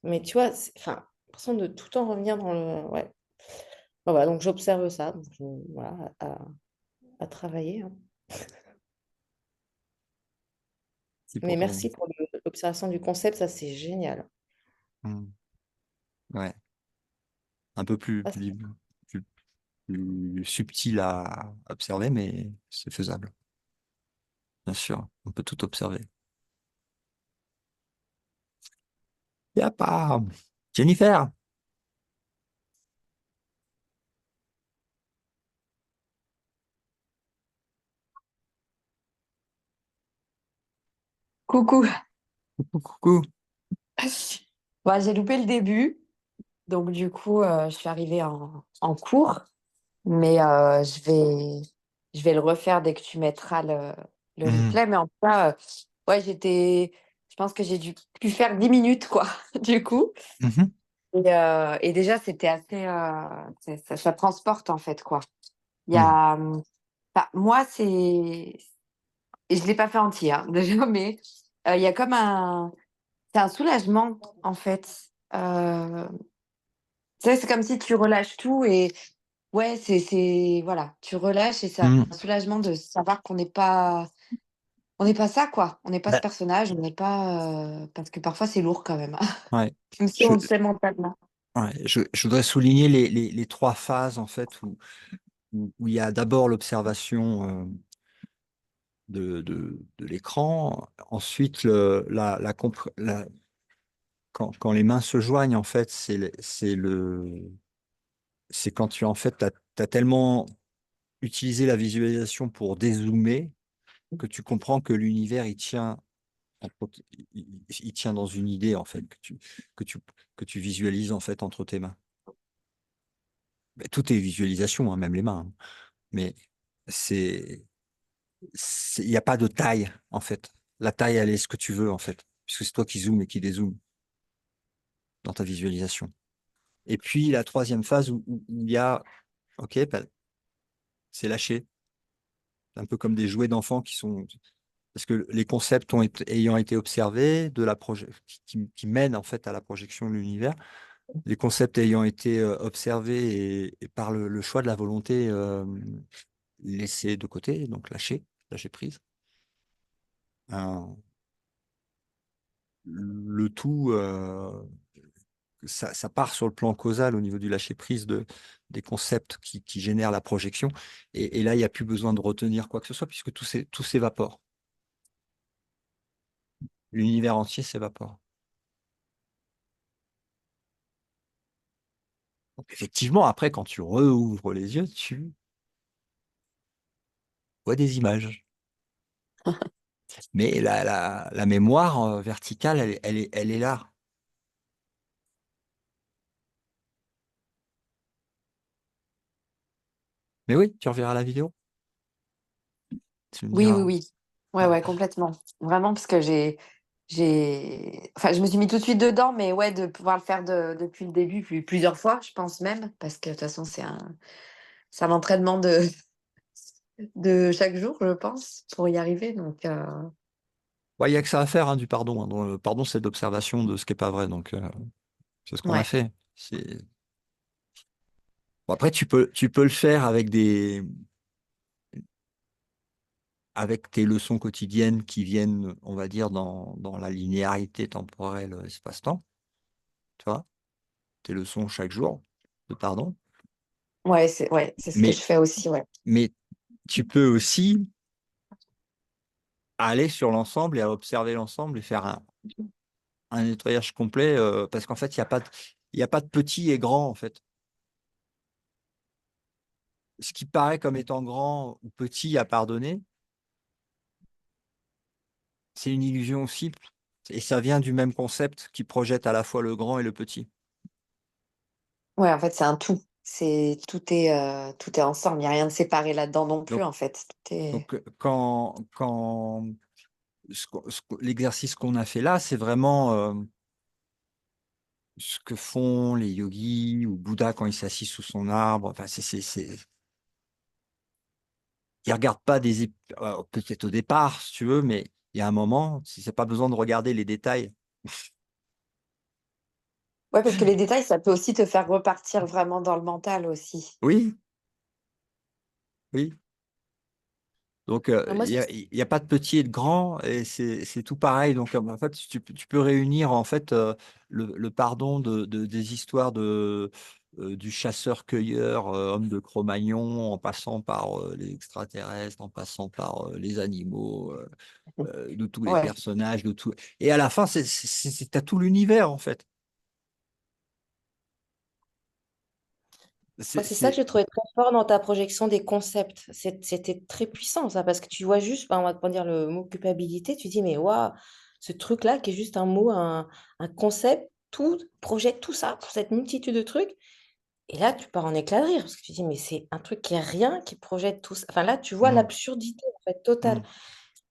Mais tu vois, enfin, l'impression de tout le temps revenir dans le. Ouais. Bah, voilà, donc j'observe ça. Donc, voilà, à travailler. Hein. C'est Mais pour ton. merci pour l'observation du concept, ça c'est génial. Mhm. Ouais, un peu Ça, c'est- plus, plus subtil à observer, mais c'est faisable. Bien sûr, on peut tout observer. Y a pas. Jennifer, Coucou. coucou, coucou. Bah, j'ai loupé le début, donc du coup, je suis arrivée en cours, mais je vais le refaire dès que tu mettras le Mhm. replay. Mais en tout cas, ouais, je pense que j'ai pu faire 10 minutes, quoi, du coup. Mhm. Et déjà, c'était assez, ça transporte, en fait, quoi. Il y Mhm. a, moi, et je l'ai pas fait entier, hein, déjà, mais Il y a comme c'est un soulagement, en fait. Tu sais, c'est comme si tu relâches tout et ouais, voilà, tu relâches et c'est un Hmm. soulagement de savoir on n'est pas ça, quoi. On n'est pas ce Bah, personnage, on n'est pas, parce que parfois c'est lourd quand même, ouais. même si Je, on le sait mentalement. ouais, je voudrais souligner les trois phases en fait où il y a d'abord l'observation de l'écran, ensuite quand les mains se joignent en fait c'est quand tu en fait t'as tellement utilisé la visualisation pour dézoomer que tu comprends que l'univers il tient dans une idée en fait que tu que tu visualises en fait entre tes mains. Ben, tout est visualisation, hein, même les mains, hein. Mais c'est, il n'y a pas de taille, en fait. La taille, elle est ce que tu veux, en fait, puisque c'est toi qui zoome et qui dézoome dans ta visualisation. Et puis, la troisième phase où il y a, OK, ben, c'est lâcher, un peu comme des jouets d'enfants qui sont, parce que les concepts ayant été observés, qui mènent, en fait, à la projection de l'univers, les concepts ayant été observés et par le choix de la volonté laissés de côté, donc lâcher prise. Le tout, ça part sur le plan causal au niveau du lâcher-prise des concepts qui génèrent la projection. Et là, il n'y a plus besoin de retenir quoi que ce soit puisque tout s'évapore. L'univers entier s'évapore. Donc, effectivement, après, quand tu rouvres les yeux, tu vois des images. Mais la mémoire verticale, elle est là. Mais oui, tu reverras la vidéo. Tu me Oui, oui, diras. oui. Ouais, ouais, complètement. Vraiment, parce que enfin, je me suis mis tout de suite dedans, mais ouais, de pouvoir le faire depuis le début, plusieurs fois, je pense même, parce que de toute façon, c'est un entraînement de chaque jour, je pense, pour y arriver. Donc, Ouais, il n'y a que ça à faire, hein, du pardon, hein. Le pardon, c'est l'observation de ce qui n'est pas vrai. Donc, c'est ce qu'on a ouais. fait. Bon, après, tu peux le faire avec tes leçons quotidiennes qui viennent, on va dire, dans la linéarité temporelle espace-temps. Tu vois, tes leçons chaque jour de pardon. Ouais, c'est ce que je Mais, fais aussi, ouais. mais tu peux aussi aller sur l'ensemble et observer l'ensemble et faire un nettoyage complet parce qu'en fait, il y a pas de petit et grand, en fait. Ce qui paraît comme étant grand ou petit à pardonner, c'est une illusion aussi. Et ça vient du même concept qui projette à la fois le grand et le petit. Ouais, en fait, c'est un tout. Tout est ensemble. Il n'y a rien de séparé là-dedans non plus, Donc, en fait. Tout est... quand l'exercice qu'on a fait là, c'est vraiment ce que font les yogis ou Bouddha quand il s'assit sous son arbre. Enfin, ils regardent pas peut-être au départ, si tu veux, mais il y a un moment, si c'est pas besoin de regarder les détails. Ouais, parce que les détails, ça peut aussi te faire repartir vraiment dans le mental aussi. Oui, oui. Donc, Ah, moi, il y a pas de petit et de grand, et c'est tout pareil. Donc, en fait, tu peux réunir en fait le pardon des histoires du chasseur-cueilleur, homme de Cro-Magnon, en passant par les extraterrestres, en passant par les animaux, de tous les Ouais. personnages, de tout. Et à la fin, t'as tout l'univers en fait. moi, c'est ça que C'est j'ai trouvé très fort dans ta projection des concepts. C'était très puissant, ça, parce que tu vois juste, ben, on va pas dire le mot culpabilité, tu dis, mais waouh, ce truc-là qui est juste un mot, un concept, tout projette tout ça pour cette multitude de trucs. Et là, tu pars en éclat de rire, parce que tu dis, mais c'est un truc qui est rien, qui projette tout ça. Enfin, là, tu vois Hmm, l'absurdité, en fait, totale. hmm.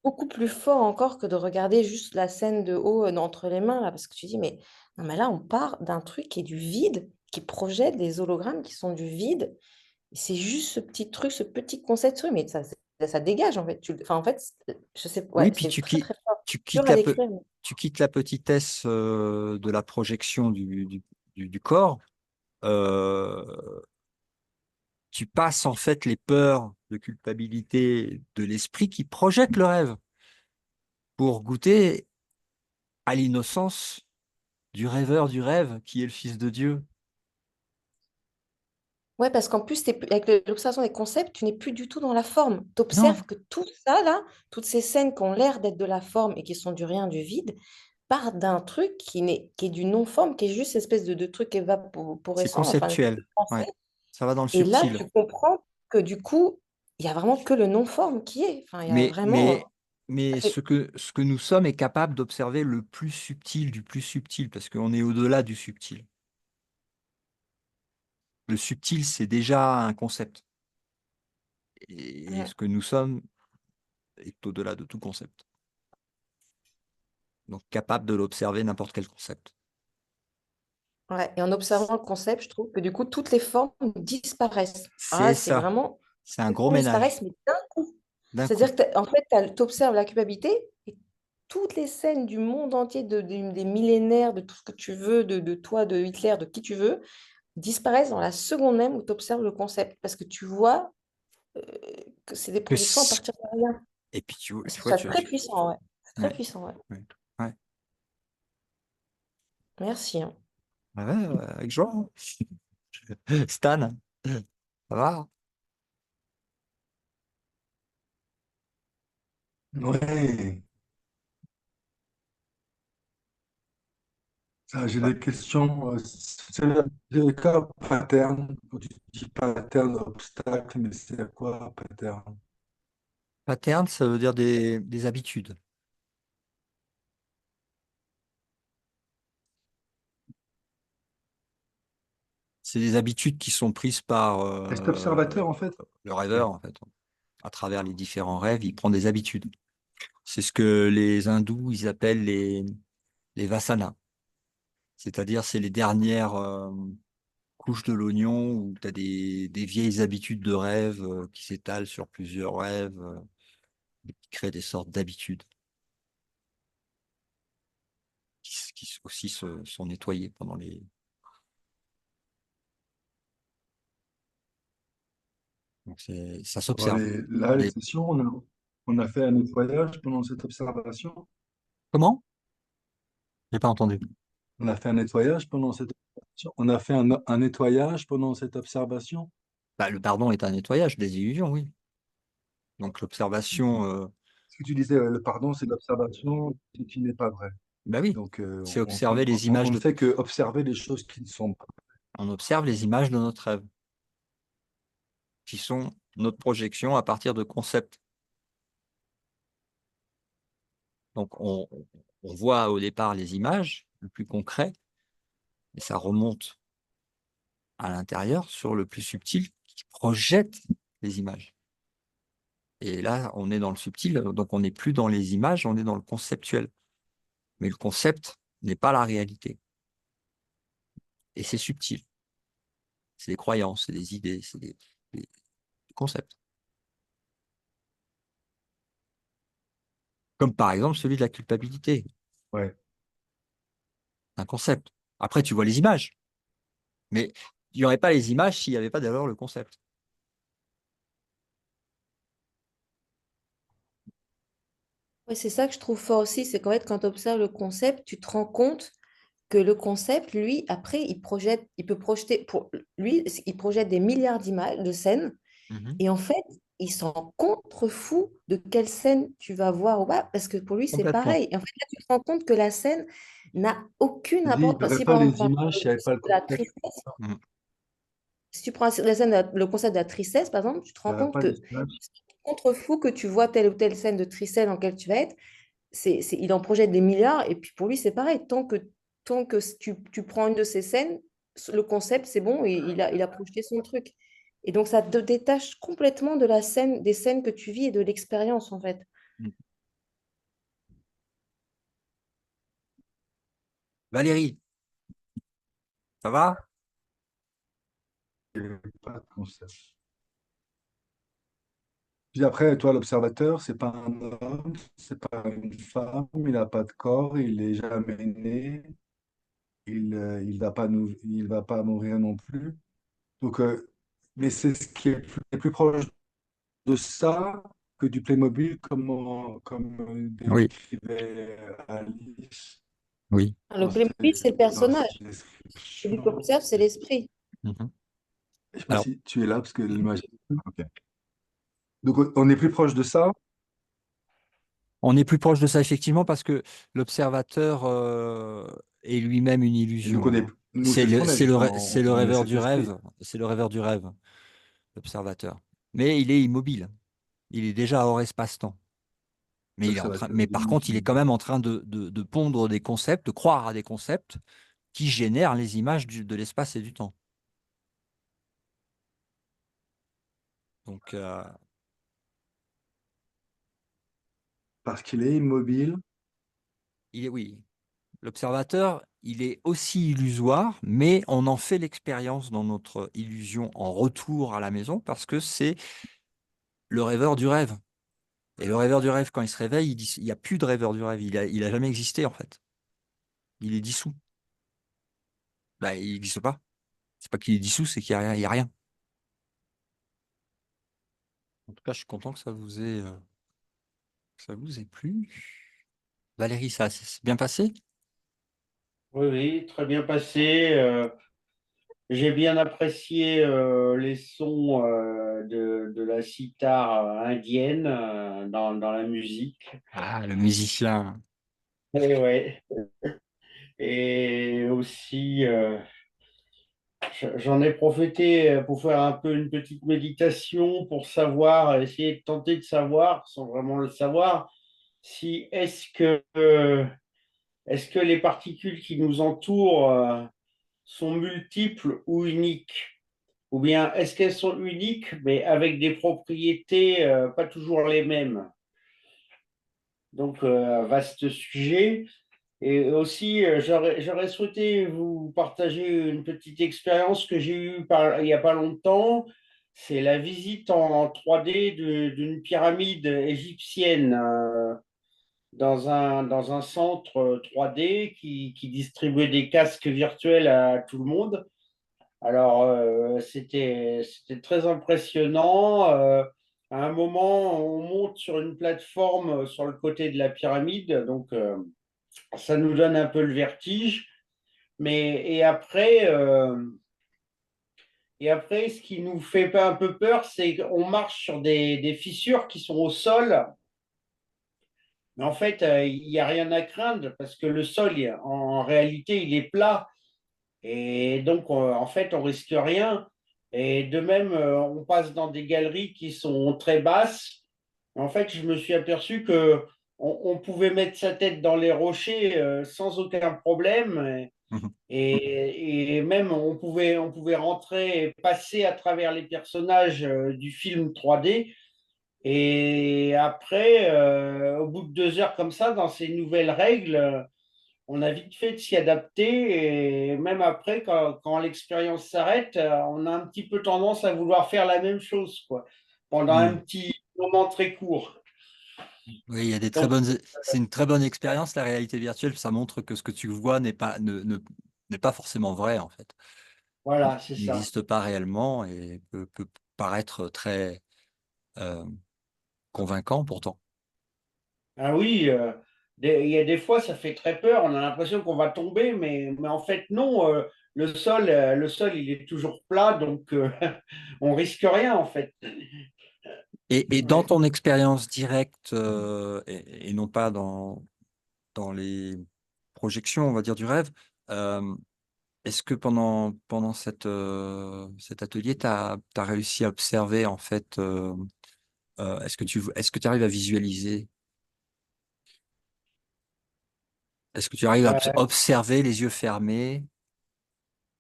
Beaucoup plus fort encore que de regarder juste la scène de haut entre les mains, là, parce que tu dis, mais non, mais là, on part d'un truc qui est du vide, qui projette des hologrammes qui sont du vide. Et c'est juste ce petit truc, ce petit concept, mais ça, ça dégage, en fait. Enfin, en fait, je sais, Oui, ouais, puis c'est très, très fort. tu Dur quittes à décrire. tu quittes la petitesse de la projection du corps. euh, Tu passes en fait les peurs de culpabilité de l'esprit qui projette le rêve pour goûter à l'innocence du rêveur du rêve qui est le Fils de Dieu. Ouais, parce qu'en plus, avec l'observation des concepts, tu n'es plus du tout dans la forme. Tu Non, observes que tout ça, là, toutes ces scènes qui ont l'air d'être de la forme et qui sont du rien, du vide, partent d'un truc qui est du non-forme, qui est juste une espèce de truc c'est évaporescent, enfin, une espèce de conceptuel. pensée. Ouais, ça va dans le Et là, subtil. tu comprends que du coup, il y a vraiment que le non-forme qui est. Enfin, il y a Mais, vraiment. mais, mais ce que nous sommes est capable d'observer le plus subtil du plus subtil, parce qu'on est au-delà du subtil. Le subtil, c'est déjà un concept. Et Ouais. ce que nous sommes est au-delà de tout concept. Donc, capable de l'observer n'importe quel concept. Ouais. Et en observant le concept, je trouve que du coup, toutes les formes disparaissent. Alors C'est là, c'est ça. vraiment. C'est un Les gros formes ménage disparaissent, mais d'un coup. d'un coup. C'est-à-dire que, en fait, tu observes la culpabilité et toutes les scènes du monde entier, des millénaires, de tout ce que tu veux, de toi, de Hitler, de qui tu veux, disparaissent dans la seconde même où tu observes le concept. Parce que tu vois euh, que c'est des Que projections à c- partir de rien. Et puis, Je tu trouve vois, ça très puissant, ouais. C'est très ouais, puissant, ouais. ouais, ouais. Merci, hein. Ouais, avec joie, hein. Stan, ça va? Ouais, ça, j'ai Ouais. des questions. C'est le cas pattern. Quand tu dis pattern, obstacle, mais c'est quoi pattern? Pattern, ça veut dire des habitudes. C'est des habitudes qui sont prises par Reste observateur, en fait. le rêveur, en fait. À travers les différents rêves, il prend des habitudes. C'est ce que les hindous, ils appellent les vasanas. C'est-à-dire, c'est les dernières couches de l'oignon où tu as des vieilles habitudes de rêve qui s'étalent sur plusieurs rêves et qui créent des sortes d'habitudes qui aussi sont nettoyées pendant les. Donc ça Bon, s'observe. là, les Les- sessions, on a fait un nettoyage pendant cette observation. Comment? J'ai pas entendu. On a fait un nettoyage pendant cette observation. On a fait un nettoyage pendant cette observation. Bah, le pardon est un nettoyage des illusions, oui. Donc l'observation, Ce que tu disais, le pardon, c'est l'observation qui n'est pas vrai. bah oui, Donc, c'est observer les on images ne fait que observer les choses qui ne sont pas. on observe les images de notre rêve, qui sont notre projection à partir de concepts. Donc on voit au départ les images, le plus concret, et ça remonte à l'intérieur sur le plus subtil qui projette les images. Et là, on est dans le subtil, donc on n'est plus dans les images, on est dans le conceptuel. Mais le concept n'est pas la réalité. Et c'est subtil. C'est des croyances, c'est des idées, c'est des concepts. Comme par exemple celui de la culpabilité, Ouais. un concept. Après, tu vois les images, mais il n'y aurait pas les images s'il n'y avait pas d'abord le concept. Ouais, c'est ça que je trouve fort aussi, c'est qu'en fait, quand tu observes le concept, tu te rends compte que le concept, lui, après, il peut projeter, pour lui, il projette des milliards d'images, de scènes, Mhm. et en fait, il s'en contrefou de quelle scène tu vas voir ou pas, parce que pour lui, c'est Complètement. pareil. Et en fait, là, tu te rends compte que la scène n'a aucune Tu dis, il n'y importance. aurait Si pas par exemple, les on prend images le s'il n'y avait pas le concept de la contexte. tristesse, Mhm. si tu prends la scène, le concept de la tristesse, par exemple, tu te Il rends n'y aurait compte pas les que images. contre-fou que tu vois telle ou telle scène de tristesse dans laquelle tu vas être, il en projette des milliards, et puis pour lui, c'est pareil. Tant que tu prends une de ces scènes, le concept, c'est bon, et il a projeté son truc. Et donc, ça te détache complètement de la scène, des scènes que tu vis et de l'expérience, en fait. Valérie, ça va? Il n'y avait pas de concept. Puis après, toi, l'observateur, c'est pas un homme, c'est pas une femme, il n'a pas de corps, il n'est jamais né, il va pas mourir non plus. Donc, mais c'est ce qui est plus proche de ça que du Playmobil, comme Oui, décrivait Alice oui. Le Playmobil, c'est le dans ses personnage. Celui qui descriptions. observe, c'est l'esprit. Mhm. Je sais pas Alors, si tu es là, parce que l'image. Ok. Donc, on est plus proche de ça. on est plus proche de ça, effectivement, parce que l'observateur est lui-même une Et donc, illusion, hein. nous, c'est ce qu'on est, justement. C'est le On est rêveur cet du esprit. rêve, c'est le rêveur du rêve, l'observateur. Mais il est immobile. Il est déjà hors espace-temps. Mais il est en train, L'observateur. mais par contre, il est quand même en train de pondre des concepts, de croire à des concepts qui génèrent les images de l'espace et du temps. Donc, Parce qu'il est immobile. oui, l'observateur, il est aussi illusoire, mais on en fait l'expérience dans notre illusion en retour à la maison parce que c'est le rêveur du rêve. Et le rêveur du rêve, quand il se réveille, il dit, il n'y a plus de rêveur du rêve. Il a jamais existé, en fait. Il est dissous. Bah, il n'existe pas. C'est pas qu'il est dissous, c'est qu'il n'y a rien, il y a rien. En tout cas, je suis content que ça vous ait plu. Valérie, ça s'est bien passé? Oui, oui, très bien passé. J'ai bien apprécié les sons de la cithare indienne dans la musique. Ah, le musicien. Et, ouais. Et aussi, j'en ai profité pour faire un peu une petite méditation pour savoir, essayer de tenter de savoir, sans vraiment le savoir, si est-ce que les particules qui nous entourent sont multiples ou uniques? Ou bien est-ce qu'elles sont uniques, mais avec des propriétés pas toujours les mêmes? Donc, vaste sujet. Et aussi, j'aurais souhaité vous partager une petite expérience que j'ai eue il n'y a pas longtemps. C'est la visite en 3D d'une pyramide égyptienne dans un centre 3D qui distribuait des casques virtuels à tout le monde. Alors, c'était très impressionnant. À un moment, on monte sur une plateforme sur le côté de la pyramide, donc ça nous donne un peu le vertige. Et après, ce qui nous fait pas un peu peur, c'est qu'on marche sur des fissures qui sont au sol. Mais en fait, il n'y a rien à craindre parce que le sol, en réalité, il est plat. Et donc, en fait, on risque rien. Et de même, on passe dans des galeries qui sont très basses. En fait, je me suis aperçu que on pouvait mettre sa tête dans les rochers sans aucun problème. Mhm. Et même, on pouvait rentrer et passer à travers les personnages du film 3D. Et après, au bout de 2 heures comme ça, dans ces nouvelles règles, on a vite fait de s'y adapter et même après, quand l'expérience s'arrête, on a un petit peu tendance à vouloir faire la même chose, quoi, pendant un Hmm. petit moment très court. Oui, il y a des très Donc bonnes. C'est une très bonne expérience, la réalité virtuelle. Ça montre que ce que tu vois n'est pas forcément vrai, en fait. voilà, c'est Il ça. n'existe pas réellement et peut paraître très convaincant pourtant. Ah oui, il y a des fois, ça fait très peur. On a l'impression qu'on va tomber, mais en fait, non. Le sol, il est toujours plat, donc on risque rien, en fait. Et dans Ouais. ton expérience directe et non pas dans les projections, on va dire, du rêve, euh, est-ce que pendant cet atelier, tu as réussi à observer, en fait, est-ce que tu arrives à visualiser? Est-ce que tu arrives à Euh, observer les yeux fermés?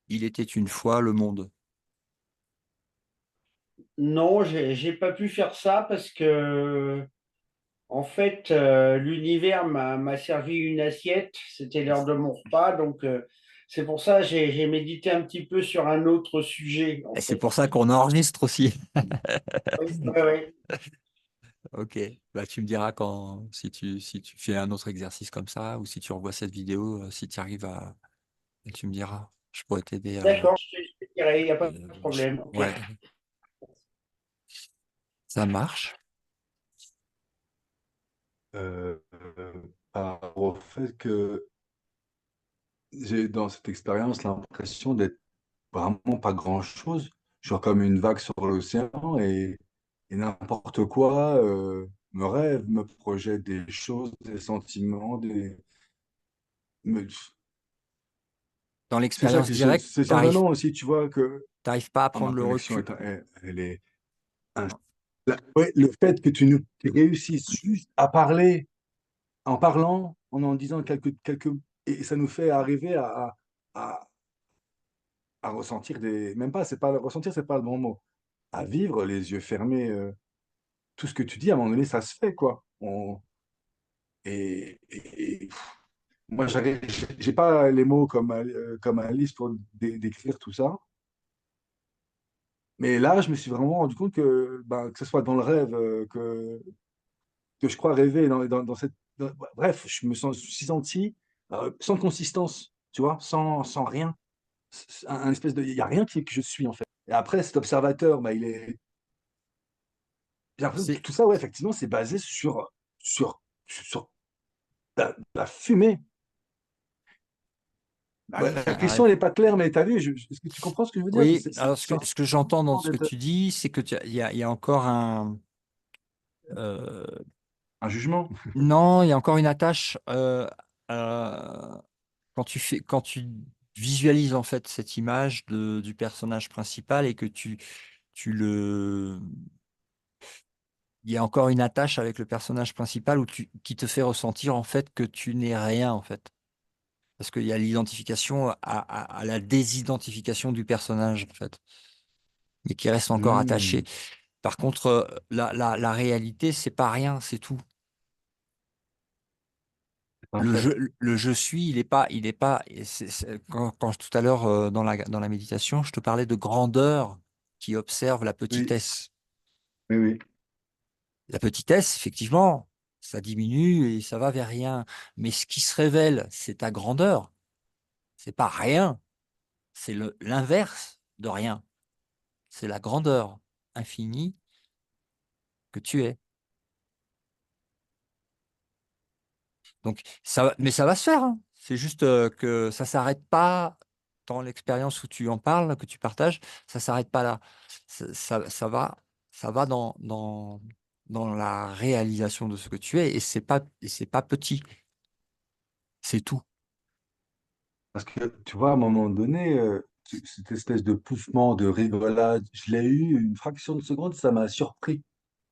Il était une fois le monde. non, j'ai pas pu faire ça parce que en fait, l'univers m'a servi une assiette, c'était l'heure de mon repas, donc c'est pour ça que j'ai médité un petit peu sur un autre sujet, en Et c'est fait. pour ça qu'on enregistre aussi. Oui, oui, oui. Ok, bah, tu me diras quand, si tu fais un autre exercice comme ça, ou si tu revois cette vidéo, si tu arrives à, tu me diras. Je pourrais t'aider à. D'accord, je te dirai, il n'y a pas de Je- problème. Ok. Ouais, ça marche. Par rapport au fait que j'ai dans cette expérience l'impression d'être vraiment pas grand-chose. Je suis comme une vague sur l'océan et n'importe quoi me rêve, me projette des choses, des sentiments, me- Dans C'est ça l'expérience que directe, c'est surprenant aussi, tu vois, que pas à ma prendre le connexion recul. est, elle est ouais, le fait que tu nous réussisses juste à parler, en parlant, en disant quelques, et ça nous fait arriver à, à ressentir des, même pas, c'est pas ressentir, c'est pas le bon mot, à vivre les yeux fermés, tout ce que tu dis, à un moment donné, ça se fait, quoi. Pff, moi, j'ai pas les mots comme Alice pour décrire tout ça. Mais là, je me suis vraiment rendu compte que, ben, que ce soit dans le rêve, que je crois rêver dans cette. Bref, je me suis senti sans consistance, tu vois, sans rien. Un espèce de. Il n'y a rien que je suis, en fait. Et après, cet observateur, bah, il est. J'ai l'impression que C'est, tout ça, ouais, effectivement, c'est basé sur la fumée. bah Ouais, oui, la un question, rêve. elle n'est pas claire, mais tu as vu, est-ce que tu comprends ce que je veux dire? Oui, alors C'est ce que j'entends dans ce que d'être tu dis, c'est que il y a encore euh, un jugement. non, il y a encore une attache quand tu visualises en fait cette image du personnage principal et que tu le, il y a encore une attache avec le personnage principal qui te fait ressentir en fait que tu n'es rien en fait. Parce qu'il y a l'identification à la désidentification du personnage en fait, mais qui reste encore attaché. Hmm, Par contre, la réalité, c'est pas rien, c'est tout. en fait. Le je suis, il est pas. Quand tout à l'heure dans la méditation, je te parlais de grandeur qui observe la Oui, petitesse. oui, oui. La petitesse, effectivement, ça diminue et ça va vers rien. Mais ce qui se révèle, c'est ta grandeur. C'est pas rien. C'est l'inverse de rien. C'est la grandeur infinie que tu es. Donc, mais ça va se faire, hein. C'est juste que ça s'arrête pas dans l'expérience où tu en parles, que tu partages, ça s'arrête pas là. Ça va dans la réalisation de ce que tu es et c'est pas petit, c'est tout. Parce que, tu vois, à un moment donné, cette espèce de poussement, de rigolade, je l'ai eu une fraction de seconde, ça m'a surpris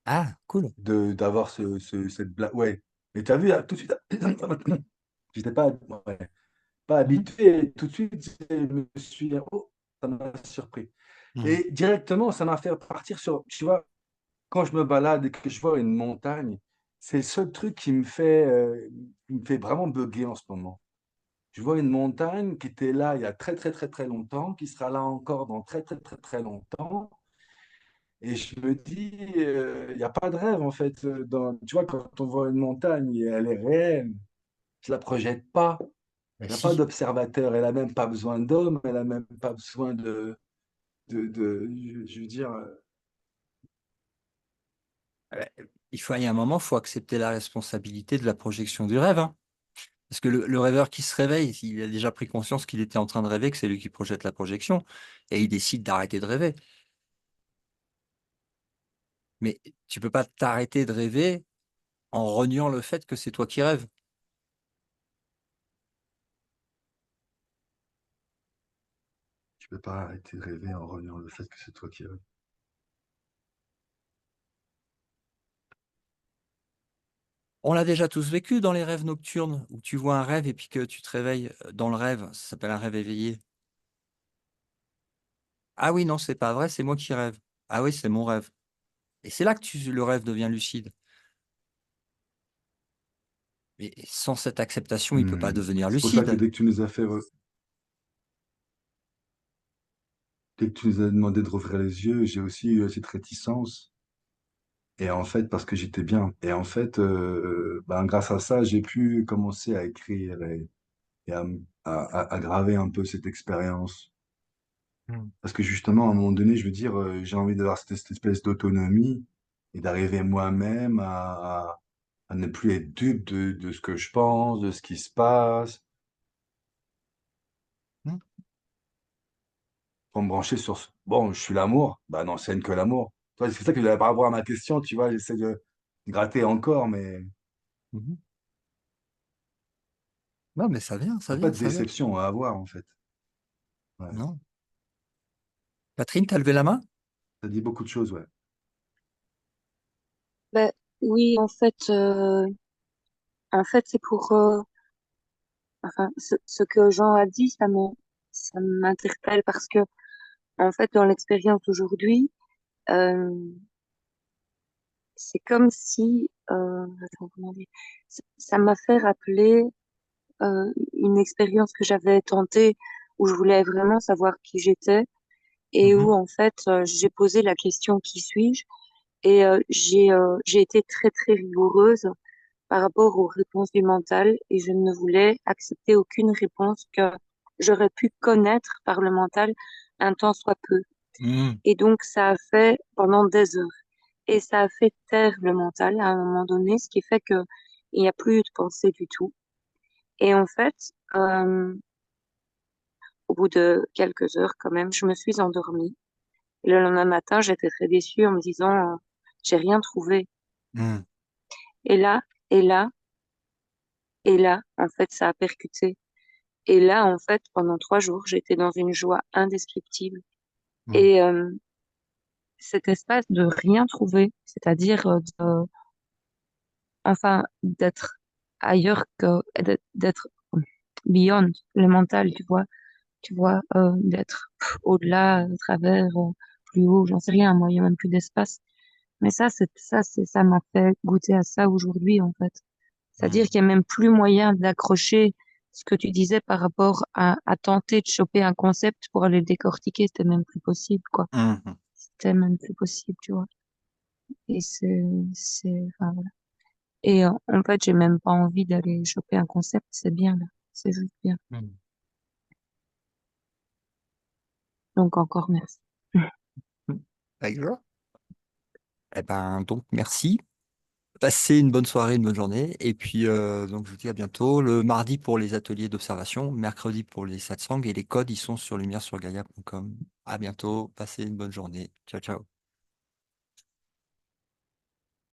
Ah, cool. d'avoir cette blague. Ouais. Mais tu as vu, là, tout de suite, j'étais pas, ouais, pas Mhm. habitué, et tout de suite, je me suis, oh, ça m'a surpris. Mhm. Et directement, ça m'a fait partir sur, tu vois, quand je me balade et que je vois une montagne, c'est le seul truc qui me fait vraiment bugger en ce moment. Je vois une montagne qui était là il y a très très très très longtemps, qui sera là encore dans très très très très longtemps. Et je me dis, il n'y a pas de rêve en fait. Tu vois, quand on voit une montagne, elle est réelle. Je la projette pas. Ben Il n'y a pas si. d'observateur. Elle n'a même pas besoin d'homme. Elle n'a même pas besoin je veux dire, Euh, il y a un moment, il faut accepter la responsabilité de la projection du rêve, hein. Parce que le rêveur qui se réveille, il a déjà pris conscience qu'il était en train de rêver, que c'est lui qui projette la projection, et il décide d'arrêter de rêver. Mais tu peux pas t'arrêter de rêver en reniant le fait que c'est toi qui rêves. tu peux pas arrêter de rêver en reniant le fait que c'est toi qui rêves. On l'a déjà tous vécu dans les rêves nocturnes, où tu vois un rêve et puis que tu te réveilles dans le rêve. Ça s'appelle un rêve éveillé. Ah oui, non, c'est pas vrai, c'est moi qui rêve. Ah oui, c'est mon rêve. Et c'est là que le rêve devient lucide. Mais sans cette acceptation, il peut pas devenir C'est pour ça que lucide. dès que tu nous as demandé de rouvrir les yeux, j'ai aussi eu cette réticence. Et en fait, parce que j'étais bien. Et en fait, ben, grâce à ça, j'ai pu commencer à écrire et à graver un peu cette expérience. Mm. Parce que justement, à un moment donné, je veux dire, j'ai envie d'avoir cette espèce d'autonomie et d'arriver moi-même à ne plus être dupe de ce que je pense, de ce qui se passe, Mm. pour me brancher sur bon, je suis l'amour, bah non, scène que l'amour. Tu vois, c'est pour ça que par rapport à ma question, tu vois, j'essaie de gratter encore, mais Mhm. Non, mais il n'y a pas de ça vient. déception à avoir, en fait. Ouais. Non. Catherine, t'as levé la main? Ça dit beaucoup de choses, ouais. Ben, oui, en fait, c'est pour, enfin, ce que Jean a dit, ça m'interpelle parce que, en fait, dans l'expérience d'aujourd'hui, euh, c'est comme si, attends, comment dire, ça m'a fait rappeler une expérience que j'avais tentée où je voulais vraiment savoir qui j'étais et où Mhm. en fait j'ai posé la question qui suis-je et j'ai été très très rigoureuse par rapport aux réponses du mental et je ne voulais accepter aucune réponse que j'aurais pu connaître par le mental un temps soit peu. Mm. Et donc ça a fait pendant des heures et ça a fait taire le mental à un moment donné, ce qui fait que il n'y a plus eu de pensée du tout. Et en fait, euh, au bout de quelques heures, quand même, je me suis endormie. Et le lendemain matin, j'étais très déçue en me disant, j'ai rien trouvé. Mm. Et là, et là, et là, en fait, ça a percuté. Et là, en fait, pendant 3 jours, j'étais dans une joie indescriptible. Mm. Et cet espace de rien trouver, c'est-à-dire enfin, d'être ailleurs que, d'être beyond le mental, tu vois, d'être au-delà, à travers, plus haut, j'en sais rien, moi, il n'y a même plus d'espace. Mais ça m'a fait goûter à ça aujourd'hui, en fait. C'est-à-dire Mm. qu'il n'y a même plus moyen d'accrocher ce que tu disais par rapport à tenter de choper un concept pour aller le décortiquer, c'était même plus possible, quoi. Mhm. C'était même plus possible, tu vois. Et enfin, voilà. Et en fait, j'ai même pas envie d'aller choper un concept, c'est bien, là. C'est juste bien. Mm. Donc, encore merci. Mm. Avec joie. Eh ben, donc, merci. Passez une bonne soirée, une bonne journée. Et puis, donc, je vous dis à bientôt. Le mardi pour les ateliers d'observation, mercredi pour les satsangs et les codes, ils sont sur lumièresurgaia.com. À bientôt. Passez une bonne journée. Ciao, ciao.